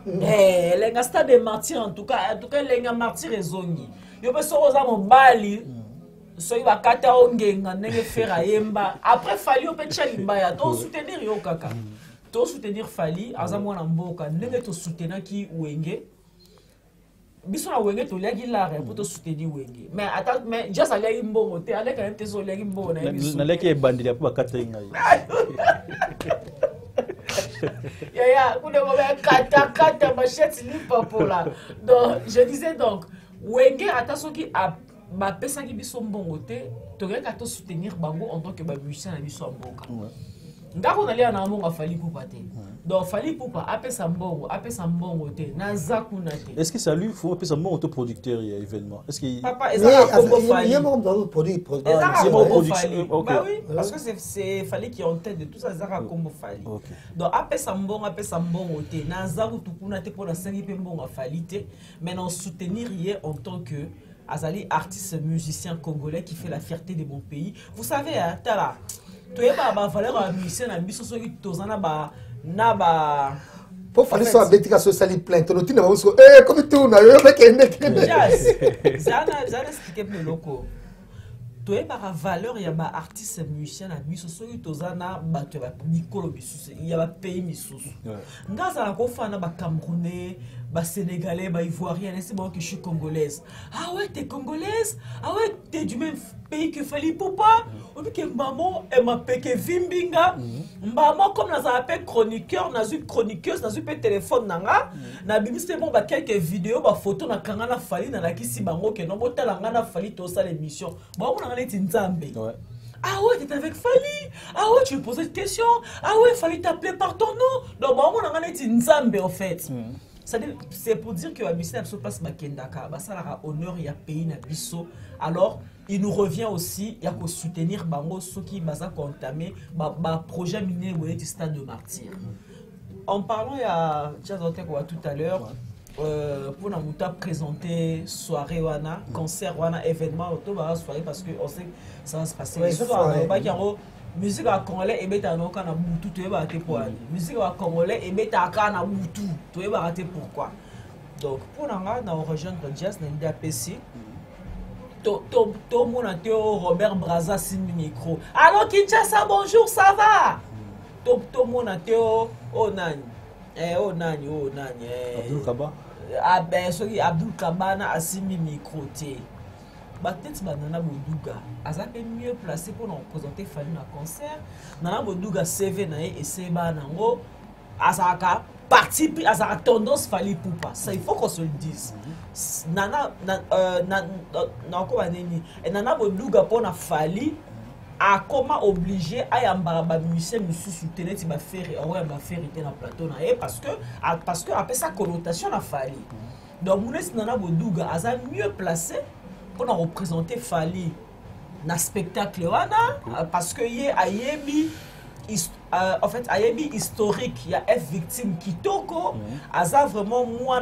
Elle est un stade de martyr en tout cas elle est un martyr raisonné. Je peux sortir mon bali. Soy bakata ongenga nenge fera yemba après fali opecha libaya to soutenir yo kaka to soutenir fali azamwa na mboka nenge to soutenir ki Wenge biso na Wenge to legi la pour to soutenir Wenge mais just aller mbongo te aller quand même te so legi mbongo na biso na leki bandili pour bakata ngai ya kuna ko kata machette ni papola donc je disais donc Wenge attention qui a ma pesaki biso mbongo te tokeka to soutenir bango en tant que musicien na biso mboka ngako na lia na mbongo fali poupa te donc fali poupa apesa mbongo te na zakuna te est-ce que ça lui faut apesa mbongo to producteur ya événement est-ce que papa ezaka combo fali bah oui parce que c'est fali qui est en tête de tout ça ezaka combo fali donc apesa mbongo te na zakutu kuna te pona sengi pe mbongo fali te mais non soutenir hier en tant que Azali, artiste musicien congolais qui fait la fierté de mon pays. Vous savez, hein, tala, tu es pas valeur à musicien, à biso soki tozana ba naba. Pour faire ça, bétika so sali plainte. Tu n'as pas comme tu n'as eu avec un Zana expliquer plus loco. Tu es pas valeur ya ba artiste musicien à biso soki tozana ba tu va mikolo biso. Il y a ba pays miso. Ngaza la ko fana ba Camerounais. Bah sénégalais, bah ivoirien, c'est moi que je suis congolaise. Ah ouais, t'es congolaise? Ah ouais, t'es du même pays que Fali Poupa? On dit que maman, elle m'appelle que Vimbinga. Maman, comme nous appelle chroniqueur, nous avons chroniqueuse, nous avons téléphone, na bibi c'est bon, bah quelques vidéos, bah photos, na kangana Fali, na ki si bango que non, bah t'as la Fali, t'as ça l'émission. Bah on a été Nzambe. Ah ouais, t'es avec Fali? Ah ouais, tu me posais une question? Ah ouais, Fali t'appeler par ton nom? Donc bah on a été Nzambe en fait. C'est pour dire que la musique se place Makendaka, ça a honneur, il y a pays na biso. Alors, il nous revient aussi, il y a qu'à soutenir bango ceux qui ont entamé le projet minier du stade de martyr. En parlant, il y a tout à l'heure, pour nous présenter soirée wana, concert wana, événement, soirée parce que on sait que ça va se passer. Musique à Congolais et bêta non kana mutu tu es batté pour aller. Musique à Congolais et bêta kana mutu tu es batté pourquoi. Donc pour nanga na rejoindre jazz na ndapesi. To mona teo Robert Braza simi micro. Alors Kinshasa bonjour ça va. To mona teo onani. Onani. Abdul Kaba. Ah ben sorry Abdul Kaba na asimi micro te. Peut-être Nana Boduga est mieux placé pour nous présenter Fali na concert. Nana Boduga CV na et Seba nango azaka parti azaka tendance Fali Poupa. Ça il faut qu'on se le dise. Nana Nana Boduga pour na Fali a comment obligé à yamba ba musicien musu soutenir ti ba faire na plateau na parce que après sa connotation na Fali. Donc Nana Boduga a mieux placé pour nous représenter Fali dans le spectacle parce que y a en fait ayebi historique il y a F victime Kitoko aza vraiment moi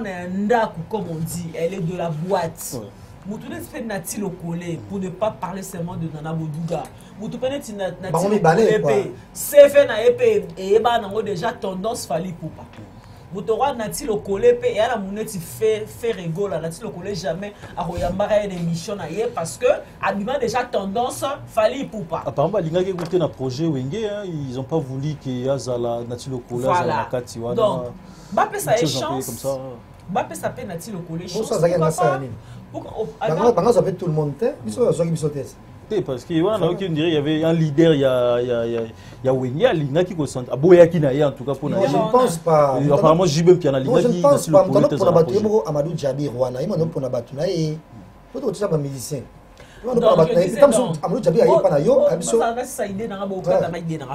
comme on dit elle est de la boîte Moutoune fait nati le collé pour ne pas parler seulement de Nana Boduga Moutoune nati le collé CV na épée et bah nango déjà tendance Fali Poupa Motora nati le collé pe et la moneti fait rigoler nati le collé jamais à royambara une émission ailleurs parce que abima déjà tendance fallait pour pas. Apparemment linga qui écouté na projet Wenge ils ont pas voulu que Yazala nati le collé azala kati wana. Donc ba pe ça échange comme ça. Ba pe ça pe nati le collé chance. Pourquoi ça fait tout le monde ils sont parce que voilà, on dirait il y avait un leader, il y a Wenya, Lina qui consente. Aboya qui n'a en tout cas pour nous. Je ne pense pas. Apparemment, j'ai même piano. Je ne pense pas. Pour la battre, Amadou Djabi Rwanda, il m'a pour la battre. Il faut que tu sois un musicien.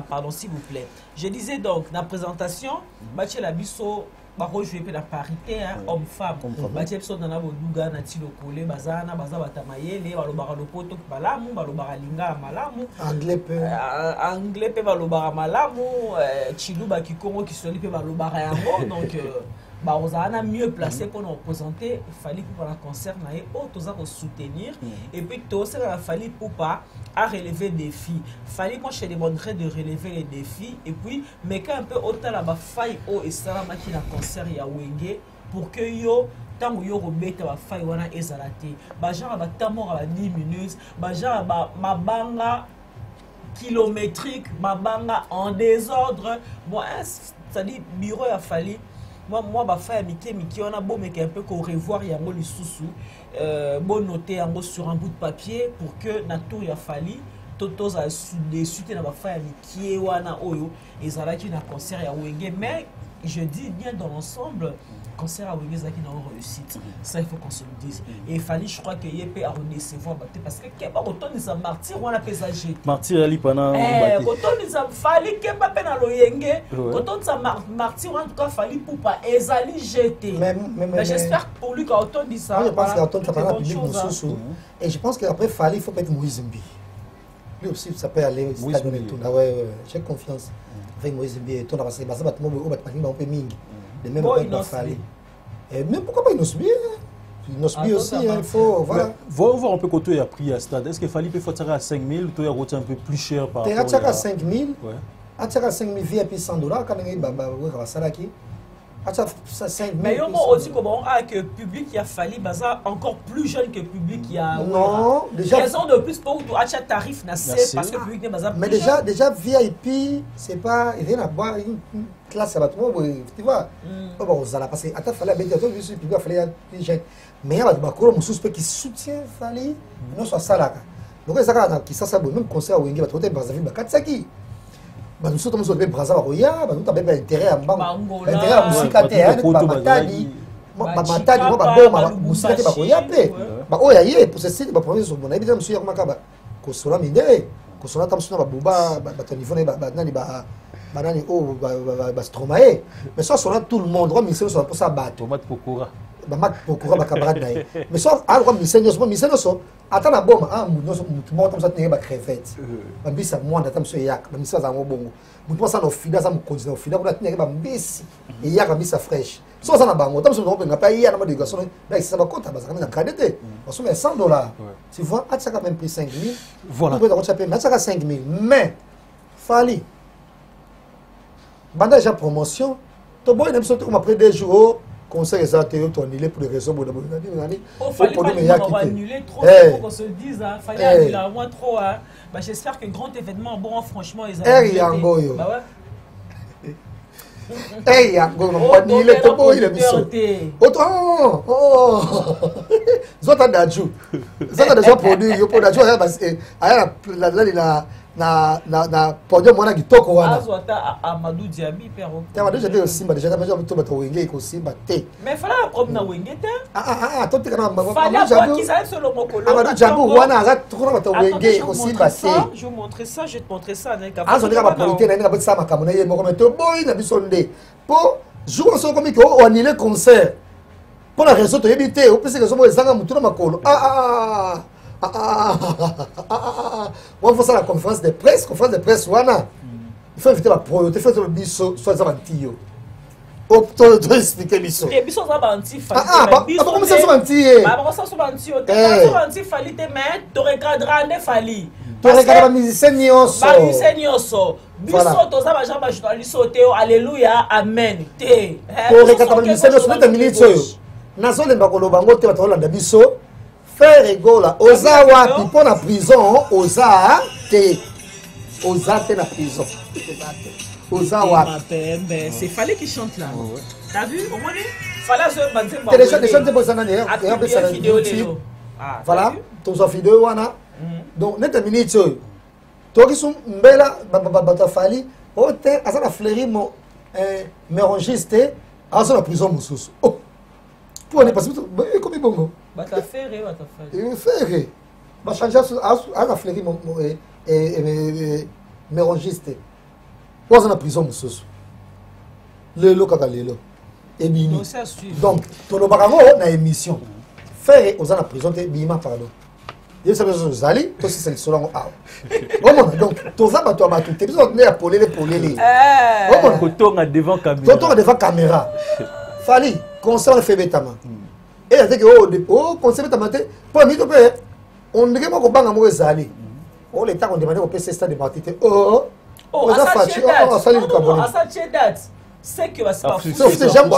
Pardon, s'il vous plaît. Je disais donc, dans la présentation, Bachel Abisso. Jouer la parité homme-femme. Bachepso dans la boduga na tilo kole bazana bazabatamaye balobara lopoto malamu balobara linga malamu anglais pe balobara malamu chiluba kikongo kisoli pe balobara yango donc Barozana mieux placé pour nous représenter. Il fallait pour la concert naé autres à soutenir et puis tout ça il fallait pour pas à relever des défis. Fallait moi je demanderais de relever les défis et puis mais quand un peu autant là bas faille au et ça la machine à concert ya Wenge pour que yo tant yo robeta ba faille wana ezalate. Ba genre ba tamora ba 10 minutes, ba genre ba mabanga kilométrique, mabanga en désordre. Bon ça dit bureau a fallu moi ba fa Miki on a beau mais un peu qu'on revoir yango li susu bon noter yango sur un bout de papier pour que na tour ya fali totos a des suite na ba fa Miki wana oyo ezalaki na concert ya Wenge mais je dis bien dans l'ensemble concert à Wenge zaki na réussite ça il faut qu'on se le dise et il fallait je crois que yepé a recevoir parce que keba autant des martyrs on a pesagé martyr ali pendant autant des fallait keba pe na loyenge autant ça martyr en tout cas fallait pour pas ezali jeté mais j'espère pour lui qu'autant dit ça je pense qu'autant ça parle public mususu et je pense qu'après fallait il faut mettre Moïse Mbi lui aussi ça peut aller au stade de tout ouais j'ai confiance avec Moïse Mbi et tout na parce que ça va tout le monde on peut mingi de même pas fallait et même pourquoi pas Inosbi Inosbi aussi il faut voilà voir un peu côté a pris à stade est-ce qu'il fallait peut faire à 5000 ou toi il un peu plus cher par rapport à 5000 à 5000 VIP $100 quand il va ça là qui mais il y a aussi comment que le public qui a fallu encore plus jeune que le public qui a non déjà raison de plus pour acheter tarif parce que le public n'est pas mais déjà VIP c'est pas il vient à boire une classe à tout le monde tu vois parce que attends fallait mettre tout le public fallait plus jeune mais il y a des bakoro mususu qui soutient fallait non soit ça là donc ça qui ça bon même concert au Wenge va trouver Brazzaville ba katsaki nous sommes sur le Brazza Baroya, nous avons intérêt à intérêt à musique matadi musique bakoya pe ba oya ye pour ce site ba province bon habité monsieur makaba ko sola minde ko sola tamsuna ba buba ba niveau ba nani ba nani o ba stromae mais ça sola tout le monde comme monsieur sur pour ça bateau mat pokora ba mat pokora ba camarade nae mais ça alors monsieur so ata na boma mutu mo tamsa tenga ba crevette ba bisa mo na tamso yak ba misa za mo bongo mutu pasa no fida za mo konzina fida kuna tenga ba mbisi yak ba misa fresh so ça na bango tamso no penga pa ya na modiga so na ça ba kota ba za na kadete on se met $100 tu vois ata quand même pris 5000 voilà on peut donc chaper mais ata 5000 mais fali banda déjà promotion to boy nem so to après 2 jours conseil exact pour annuler pour les raisons de fallait pas annuler trop pour qu'on se dise fallait annuler à moins trop j'espère que grand événement bon franchement ils ont hey yango on annuler to boy le biso zota daju zota déjà produit yo pour daju aya na podium mwana kitoko wana azwata Amadou Diaby pero Amadou Diaby aussi ba déjà to ba to Wenge ko simba te mais fallait problème na Wenge te to te kana Amadou Diaby qui ça solo mokolo Amadou Diaby wana aza tukuna ba to Wenge ko simba te je vous montrer ça je te montrer ça na ka azondika ba polité na nga ba sama kamuna ye moko meto boy na bisonde po jour so comme que on annuler concert pour la raison to yebité au pese que so mo ezanga mutu na makolo on fait ça la conférence de presse wana il faut inviter la pro il faut faire biso soit ça bantio o to expliquer biso et biso ça banti fali comment ça banti ça banti fali te mais to recadrer ne fali torekaka bamusicien nyonso biso toza bajean bajournaliste oyo te alléluia amen te torekaka bamusicien nyonso neta minute oyo nazolemba koloba yango te bato kolanda biso frère egola oza wapi mpo na prison oza te na prison oza wapi c'est fallait qu'il chante là t'as vu au moins fallait se banzer bon déjà te bosa nani ya vidéo lelo voilà toza vidéo wana donc neta minute oyo toki so mbela bato afali o te aza na fleuri mo mérangiste aza na prison mosusu pour ne pas comme bongo bata ferré ferré ba changer aza fleuri mo mérangiste aza na prison mosusu lelo kaka lelo ebini donc tolobaka ngo na émission ferré oza na prison te bima pardon ye sabe zo zali to si lisolo ngo awa omona donc toza bato ya bato te biso ne ya polele omona kotonga devant caméra fali concert fait betama et ya teke o concert betama te po mito pe on ndenge moko banga mo ezali o le temps on demandait au PC stade de partie te oza fachi sali kabone c'est que va se passer sauf que jambo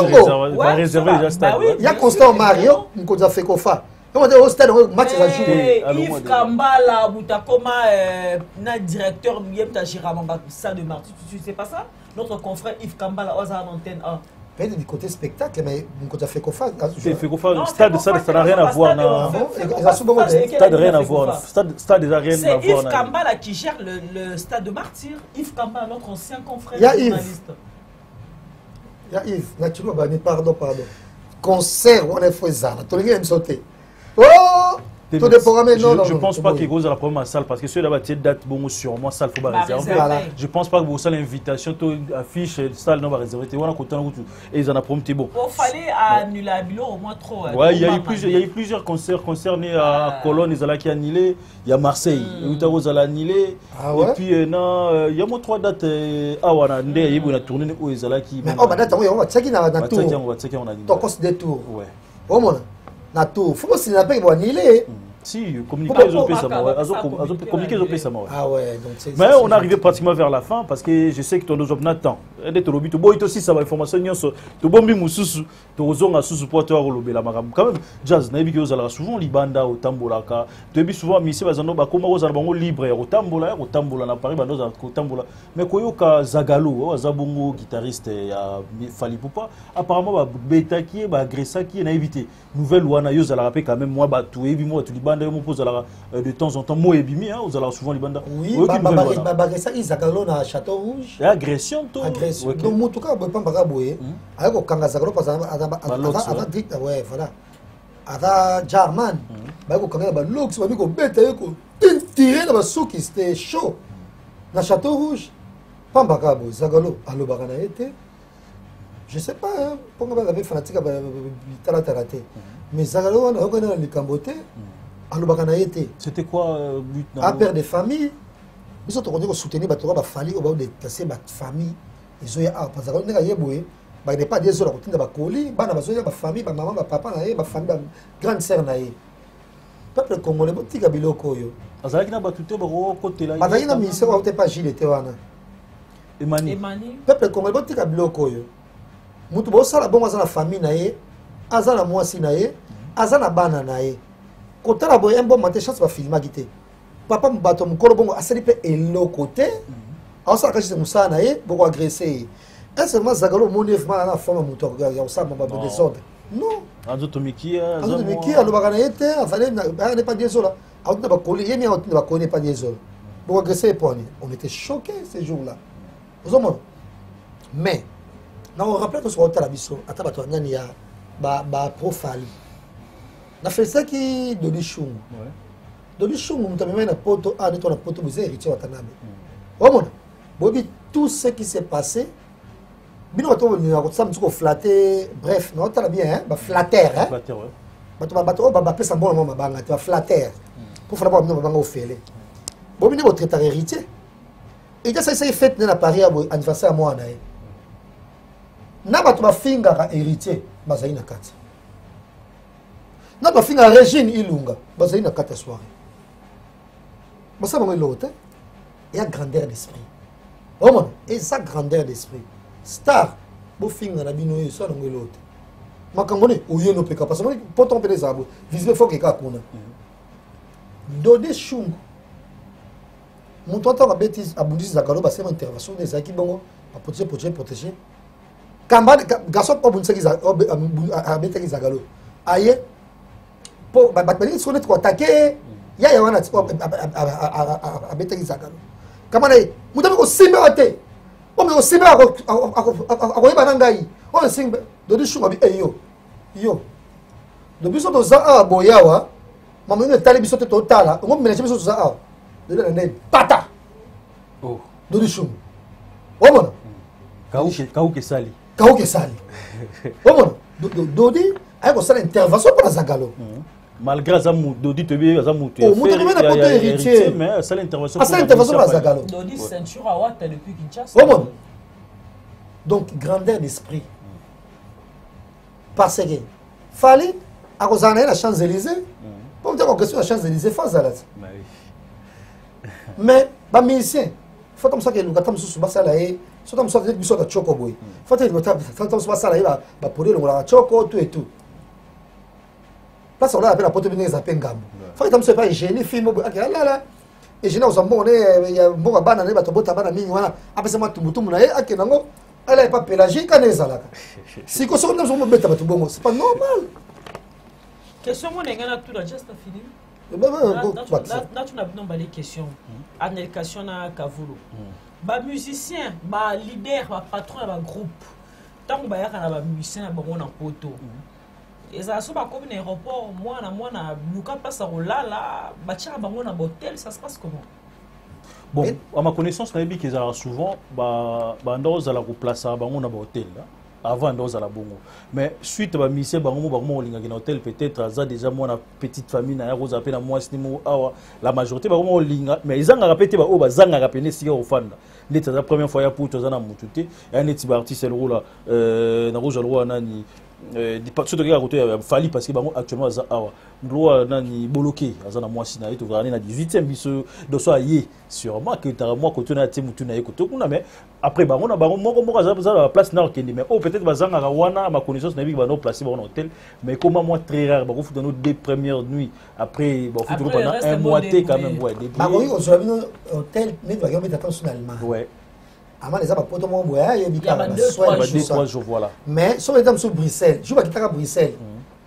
va réserver déjà stade il y a Constant Mario nkoza fekofa comment dire au stade match à jouer Yves Kambala Boutakoma na directeur Yemta Giramamba ça de Marty tu sais pas ça notre confrère Yves Kambala aux antennes 1 peut-être du côté spectacle mais nkoza fekofa stade ça n'a rien à voir stade rien à voir stade déjà rien à voir c'est Yves Kambala qui gère le stade de Martyr Yves Kambala notre ancien confrère journaliste il y a Yves naturellement pardon concert on est faisant tout le monde sauter tout déprogrammé non je pense pas qu'il y a la première salle parce que ceux là-bas tiennent date bon sûrement salle faut pas réserver je pense pas que vous avez l'invitation to affiche salle non va réserver tu vois côté et ils en a promis bon il fallait annuler au moins trop ouais il y a eu plusieurs concerts concernés à Cologne ils allaient qui annulé il y a Marseille où ils allaient annuler et puis non il y a moins 3 dates ah voilà ndé il y a tourné où ils allaient qui mais bah date on va checker na tour on a dit donc on se détour ouais au moins na tour faut que c'est la paix pour annuler si communiquer ils ont fait ça communiquer ils ont fait ça ah ouais donc c'est mais on est arrivé pratiquement vers la fin parce que je sais que ton job n'attend et to lobito boy aussi ça va information nyonso to bombi mususu to ozonga susu pour toi relobela makam quand même jazz na bibi ozala souvent libanda au tambolaka to bi souvent misi bazano ba koma ozala bango libre ya otambola na Paris bando za otambola mais koyoka Zagalo azabongo guitariste ya Fally Ipupa apparemment ba betaki ba agressaki na éviter nouvelle wana yo zala rappeler quand même moi ba tout ebi moi tout libanda yo mo pose de temps en temps moi ebimi hein ozala souvent libanda oui ba ça Zagalo na Château Rouge agression to donc mutu ka boye pamba boye ayako kanga Zagalo parce que ouais voilà ada German bayako kanga ba looks ba miko beta yoko tirer na ba souki c'était chaud na Château Rouge pamba ka boye Zagalo alobaka na été je sais pas pourquoi vous avez fanatique ba raté mais Zagalo on a reconnu le Cambote alobaka na été c'était quoi but à père de famille ils sont reconnus pour soutenir ba to ba Fally au ba déplacer ba famille ils ont ah parce que on est yeboé ba n'est pas des autres côté ba koli ba na ba so ba famille ba maman ba papa na ba famille ba grande sœur na ye peuple congolais botika biloko yo azalaki na ba tuté ba côté là ba na ministère ba te pas Gilles te wana Emani peuple congolais botika biloko yo mutu bo sala bon azana famille na ye azana mwasi na ye azana bana na ye kotala boye un bon matin chance ba filma gité papa mbato mukolo bongo asali pe eloko te awusala kashi musana na ye boko agresser est-ce que Zagalo moni vraiment na forme mutu ya usama ba désordre non azotomikia alobaka na ye te afale na pas désolé awutina ba koli yemi awutina ba koli pas désolé boko agresser poni on était choqués ces jours-là vous avez mais na on rappelle que sur hôtel abiso ata bato nani ya ba pro Fally na fait qui de Lichungu de Lichungu mutamema na poto a neto na poto vous héritier watanabe omona bobi tout ce qui s'est passé bino bato ni ko sam tuko flatter bref non tala bien hein ba flatter hein bato ba pesa mbona mama banga te ba flatter pour faire ba banga ofele bobi ni votre traiter héritier et ça c'est fait na Paris anniversaire moi na na bato bafingaka héritier bazali na kati na bafingaka Régine Ilunga bazali na kati ya soirée ça m'a l'autre. Il y a grandeur d'esprit. Oh, et ça grandeur d'esprit. Star, beau film dans la bino, ça dans l'autre. Ma cambone, ou yo no peka parce que pour tomber les arbres, visible faut que ka kuna. Dodé chungu. Mon tonton a bêtise a boudis zakalo ba c'est intervention des aki bongo, a protéger. Kamba garçon pas bon ça a bêtise zakalo. Aye pour ba bateli sur net ko attaquer, ya wana a bêtise zakalo. Kamana mutabe ko simba ate. On me simba a banangai. On simba dodé chungu abi eyo. Yo. Depuis ce temps à boyawa, maman ne tali biso total, on me mélanger biso ça a. De la nez pata. Oh. Dodi chum. Oh mon. Kaou ke sali. Oh mon. Dodi a ko sala intervention pour la Zagalo. Malgré ça Dodi te bien ça muté. Oh, muté même na côté héritier. Mais ça l'intervention pour la Zagalo. Dodi ceinture à Ouattara depuis Kinshasa. Oh mon. Donc grandeur d'esprit. Parce que fallait à cause de la Champs-Élysées, pour me dire en question la Champs-Élysées face à la. Mais les musiciens, il faut comme ça que nous avons sous ça là et soit comme ça que nous sommes choco boy. Faut que nous avons sous ça là et pour le la choco tout et tout. Là ça on appelle la pote bien les appels gambo. Faut que nous soyons pas gênés film là là. Et gênés aux ambons il y a bon bana ne ba to bota bana mingi wana après ça moi tout na et akenango. Elle n'est pas pélagique, elle est là. Si vous avez un peu de c'est pas normal. Question, moi, je tout là, juste fini. Là, tu n'as pas questions. Anelcation à Kavulu. Bah, musicien, bah, leader, bah, patron de groupe. Tant que bah, y a un musicien, bah, on a un poteau. Et ça, c'est pas comme un aéroport. Moi, Luka passe à là, bah, tiens, bah, on a un hôtel, ça se passe comment? Bon, à ma connaissance, on a dit qu'ils ont souvent, dans la place, on a un hôtel. Avant, dans la bongo. Mais suite à mission, on a un hôtel, peut-être, ça déjà, moi, une petite famille, la majorité, mais ils ont répété, ils ont répété, si on fan. C'est la première fois pour tous les gens, il y a un petit artiste, dans le rôle, surtout que Fali parce que actuellement Gloire nani bloqué azana mwasi na yeto na 18e biso do so aye sûrement que tara moi côté na temutu na yekoto kuna mais après ba on a moko za place na okende mais peut-être bazanga wana ma connaissance na bi ba no placer ba hôtel mais comment moi très rare ba dans nos 2 premières nuits après ba faut pendant un mois quand même ouais bah oui on soit venu hôtel mais va mettre attention allemand ouais avant les abats poto mon boya il y a 2-3 jours voilà mais sur les dames sur Bruxelles je vais quitter à Bruxelles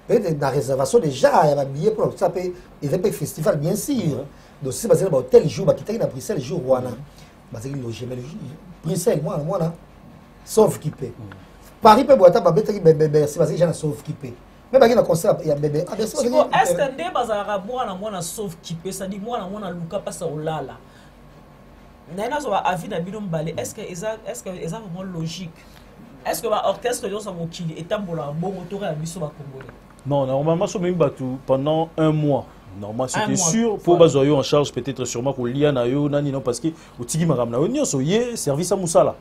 peut-être dans la réservation déjà il y a billet pour ça peut événement festival bien sûr donc si basé dans hôtel jour va quitter à Bruxelles jour wana basé loger mais Bruxelles moi là sauf qui paie Paris peut boire ta bête bébé c'est basé j'ai sauf qui paie mais bagay na concert il y a bébé est-ce que ndé bazara moi sauf qui paie ça dit moi Luka passe au lala. Naina zo avis na bino mbale est-ce que vraiment logique est-ce que l'orchestre yo sa mokili etambola bongo tore ya biso ba congolais non normalement so même batu pendant un mois normalement c'était sûr pour bazoyo en charge peut-être sûrement ko lia na yo nani non parce que otiki makam na yo nyonso ye service à musala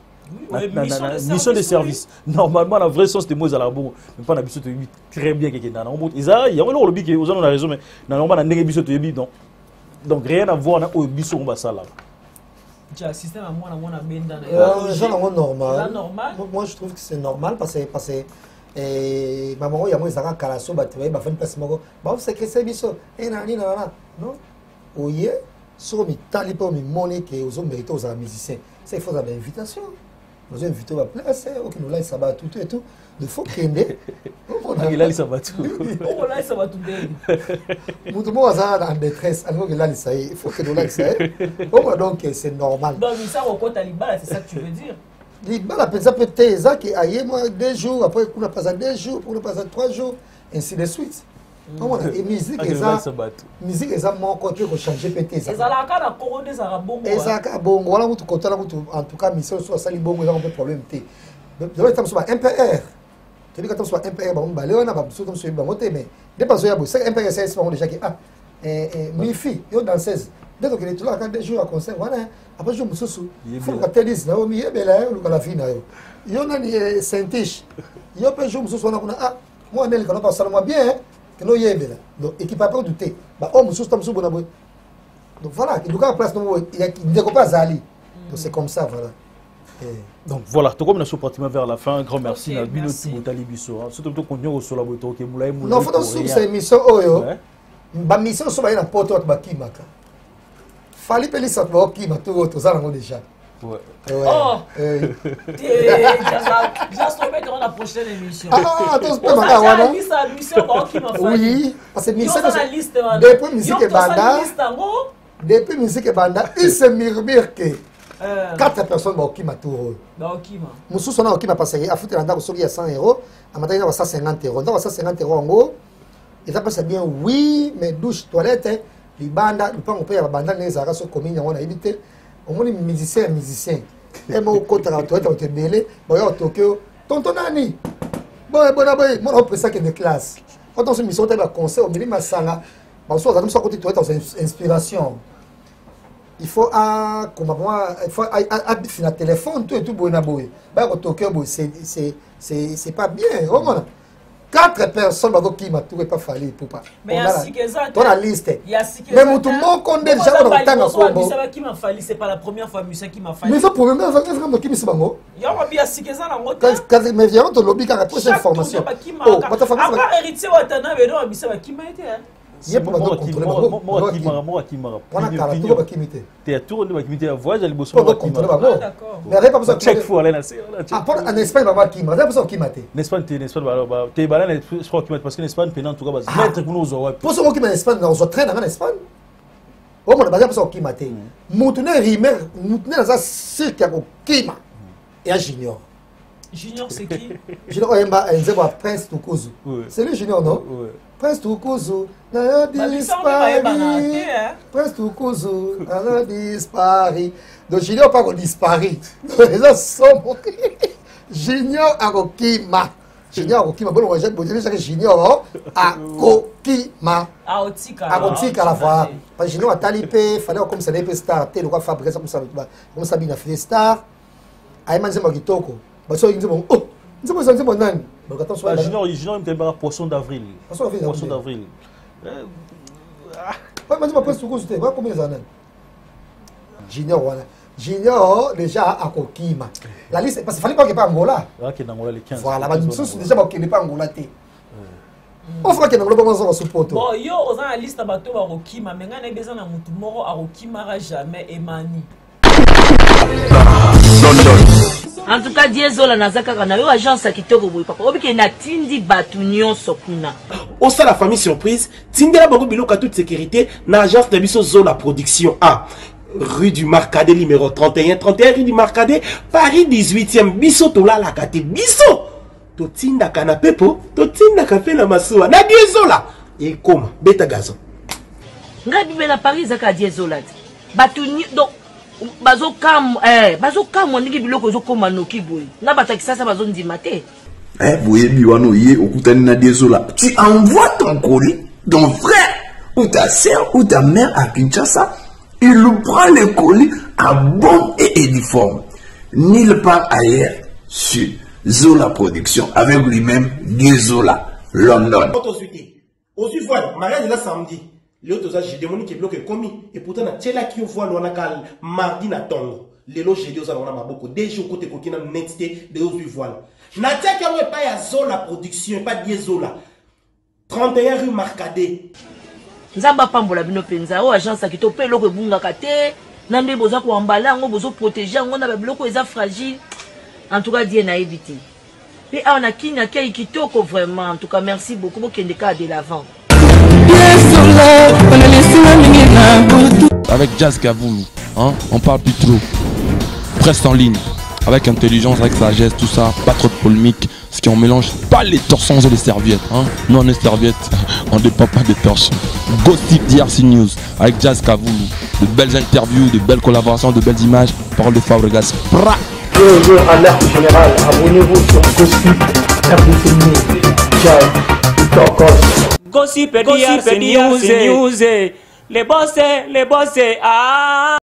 mission de service normalement la vraie sens de mots à la bon même pas na biso to très bien que na on isa il y a le lobby que on a raison mais normalement na ndenge biso to yebi donc rien à voir na o biso on ba sala. C'est normal. Moi, je trouve que c'est normal parce que maman, il y a moins de calasso, il y a une place, c'est que c'est biso. Non. Oui, sur mes talibans, mes monnaies qui ont mérité aux musiciens. C'est qu'il faut avoir une invitation. Nous avons invité à place, ok, nous là, ça va tout et tout. Il faut qu'il y ait là, ça va tout. Là, ça va tout. Tout le monde est en détresse. Il faut que nous là, ça donc, c'est normal. Donc, ça, au côté Libala, c'est ça que tu veux dire? Libala, ça peut être ça qui a 2 jours, après, on a passé 2 jours, on a passé 3 jours, ainsi de suite. Et musique est ça mon côté pour changer pété ça. Ezala ka na Congo des arabongo. Ezaka bongo wala mutu kotala mutu en tout cas mission soit sali bongo ça un peu problème té. Donc tam soit MPR. Tu dis que tam soit MPR ba on balé on a ba so tam soit ba moté mais dépense ya bo c'est MPR c'est on déjà qui mi-fi yo danseuse. Dès que tu là quand des jours à concert voilà après je me sous faut que tennis na o mi yebela yo la vie na yo. Yo na ni Saint-Tiche. Yo pe je me sous on a moi nel quand pas ça moi bien que nous y est donc équipe pas douter bah on sous tam sous bonaboy Donc voilà, il y a place, il ne pas Zali. Donc c'est comme ça, voilà. Donc voilà, tout comme nous sommes pratiquement vers la fin, un grand merci à Bino Tibotali Bisso. Surtout qu'on y a au sol à Boto, qui moulay moulay. Non, faut donc sous cette émission, ma mission sur la porte de Bakimaka. Fallait payer ça pour Bakima, tout ça déjà. Oh, j'ai tombé dans la prochaine émission. Ah, attends, oui, parce que depuis musique banda, il se murmure que 4 personnes qui m'a tout. Moussou son a qui m'a passé à foutre dans le à 100 €, à maintenant 150 €. Dans 150 € en gros, il a passé bien, oui, mais douche, toilette, les bandas, le pan au père, la banda, les arras sont communs, on a évité. Au moins, musicien. Et moi, quand tu as été mêlé, au Tokyo, tonton Nani. Bon, moi, on peut ça que de classe. Quand on se met sur le concert, au milieu de ma salle, on se dit que tu as inspiration. Il faut finir le téléphone, tout et tout, au Tokyo, c'est pas bien. 4 personnes qui m'a tout pas fallu pour pas. Mais dans la liste. Mais tout le monde connaît déjà dans le temps. Qui m'a fallu, c'est pas la première fois qui m'a fallu. Mais ça pour même qui me bango. Il y a bien Sikeza dans mon mais viens de lobby car prochaine information. Oh, après héritier Watana mais non ça qui m'a été. C'est moi qui t'es à tour de qui voyage à l'Ibosso. D'accord. Mais avec pas besoin check fois là en Espagne va qui m'a besoin qui m'a été. N'Espagne t'es balade je crois qui parce que l'Espagne pendant tout cas mettre pour nous au pour ce qui m'a Espagne dans un train en Espagne. Au moins basé pour qui m'a été. Moutune rimer moutune dans ça cirque qui m'a et un junior. Junior c'est qui? Junior Emba Prince Tukuzu. C'est le junior non? Prince Tukuzu n'a disparu. Prince Tukuzu n'a disparu. Donc Junior pas disparu. Les gens sont Junior Arokima. Junior Arokima. Bon, on va dire Junior Arokima. Arotika la fois. Parce que Junior a talipé, fallait comme ça les star, tel quoi Fabrice comme ça bien fait star. Ayman Zema Kitoko. Parce que ils ont oh, ils ont nan. Donc attention. Junior il me poisson d'avril. Poisson d'avril. Pas même pas sous côté, va combien d'années. Junior voilà. Junior déjà à Kokima. La liste parce qu'il fallait pas qu'il pas Angola. OK dans Angola les 15. Voilà, bah tous déjà pas qu'il pas Angola té. On fera que Angola pas sur poto. Bon, yo on a la liste bateau à Kokima, mais ngana besoin na mutu moro à Kokima jamais Emani. En tout cas, Diezola Nazaka na yo agence kitoko boy papa. Obi ke na tindi batu nyonso kuna. Au sein la famille surprise, tindela bango biloko toute sécurité na agence de biso Zola Production A. Rue du Marcadet numéro 31 rue du Marcadet, Paris 18e biso tola la kate biso. To tinda kana pepo, to tinda ka fe na masuwa. Na Diezola et comme beta gazon. Ngai bibe na Paris zaka Diezola. Batu donc bazo kam ndiki biloko zo koma noki boy na batakisa sa bazo ndima te boye biwano ye okutani na Diezola tu envoies ton colis ton frère ou ta sœur ou ta mère à Kinshasa il prend le colis à bon et uniforme nulle part ailleurs sur Zola Production avec lui-même Diezola London aussi voilà mariage là samedi. L'autre j'ai demandé qu'il bloque commis et pourtant na tela qui voit on a cal mardi na tongo les loges j'ai dit aux on a beaucoup déjà côté kokina netité de aux voilà na tia qui pas ya Zola Production pas Diezola 31 rue Marcadet nzamba pambola bino penza o agence ki to pe loko bunga kate na nde boza ko ambala ngo bozo protéger ngo na biloko eza fragile en tout cas die na éviter et on a kinya kei kitoko vraiment en tout cas merci beaucoup pour kende ka de l'avant. Avec Jazz Kavoulou, hein, on parle plus trop. Presse en ligne, avec intelligence, avec sagesse, tout ça, pas trop de polémique, ce qui on mélange pas les torsons et les serviettes. Hein. Nous on est serviettes, on ne dépend pas des torsions. Gossip DRC News, avec Jazz Kavoulou, de belles interviews, de belles collaborations, de belles images, parole de Fabregas. Alerte générale, abonnez-vous sur Gossip RDC News. Ciao, Gossip DRC News, les boss, ah.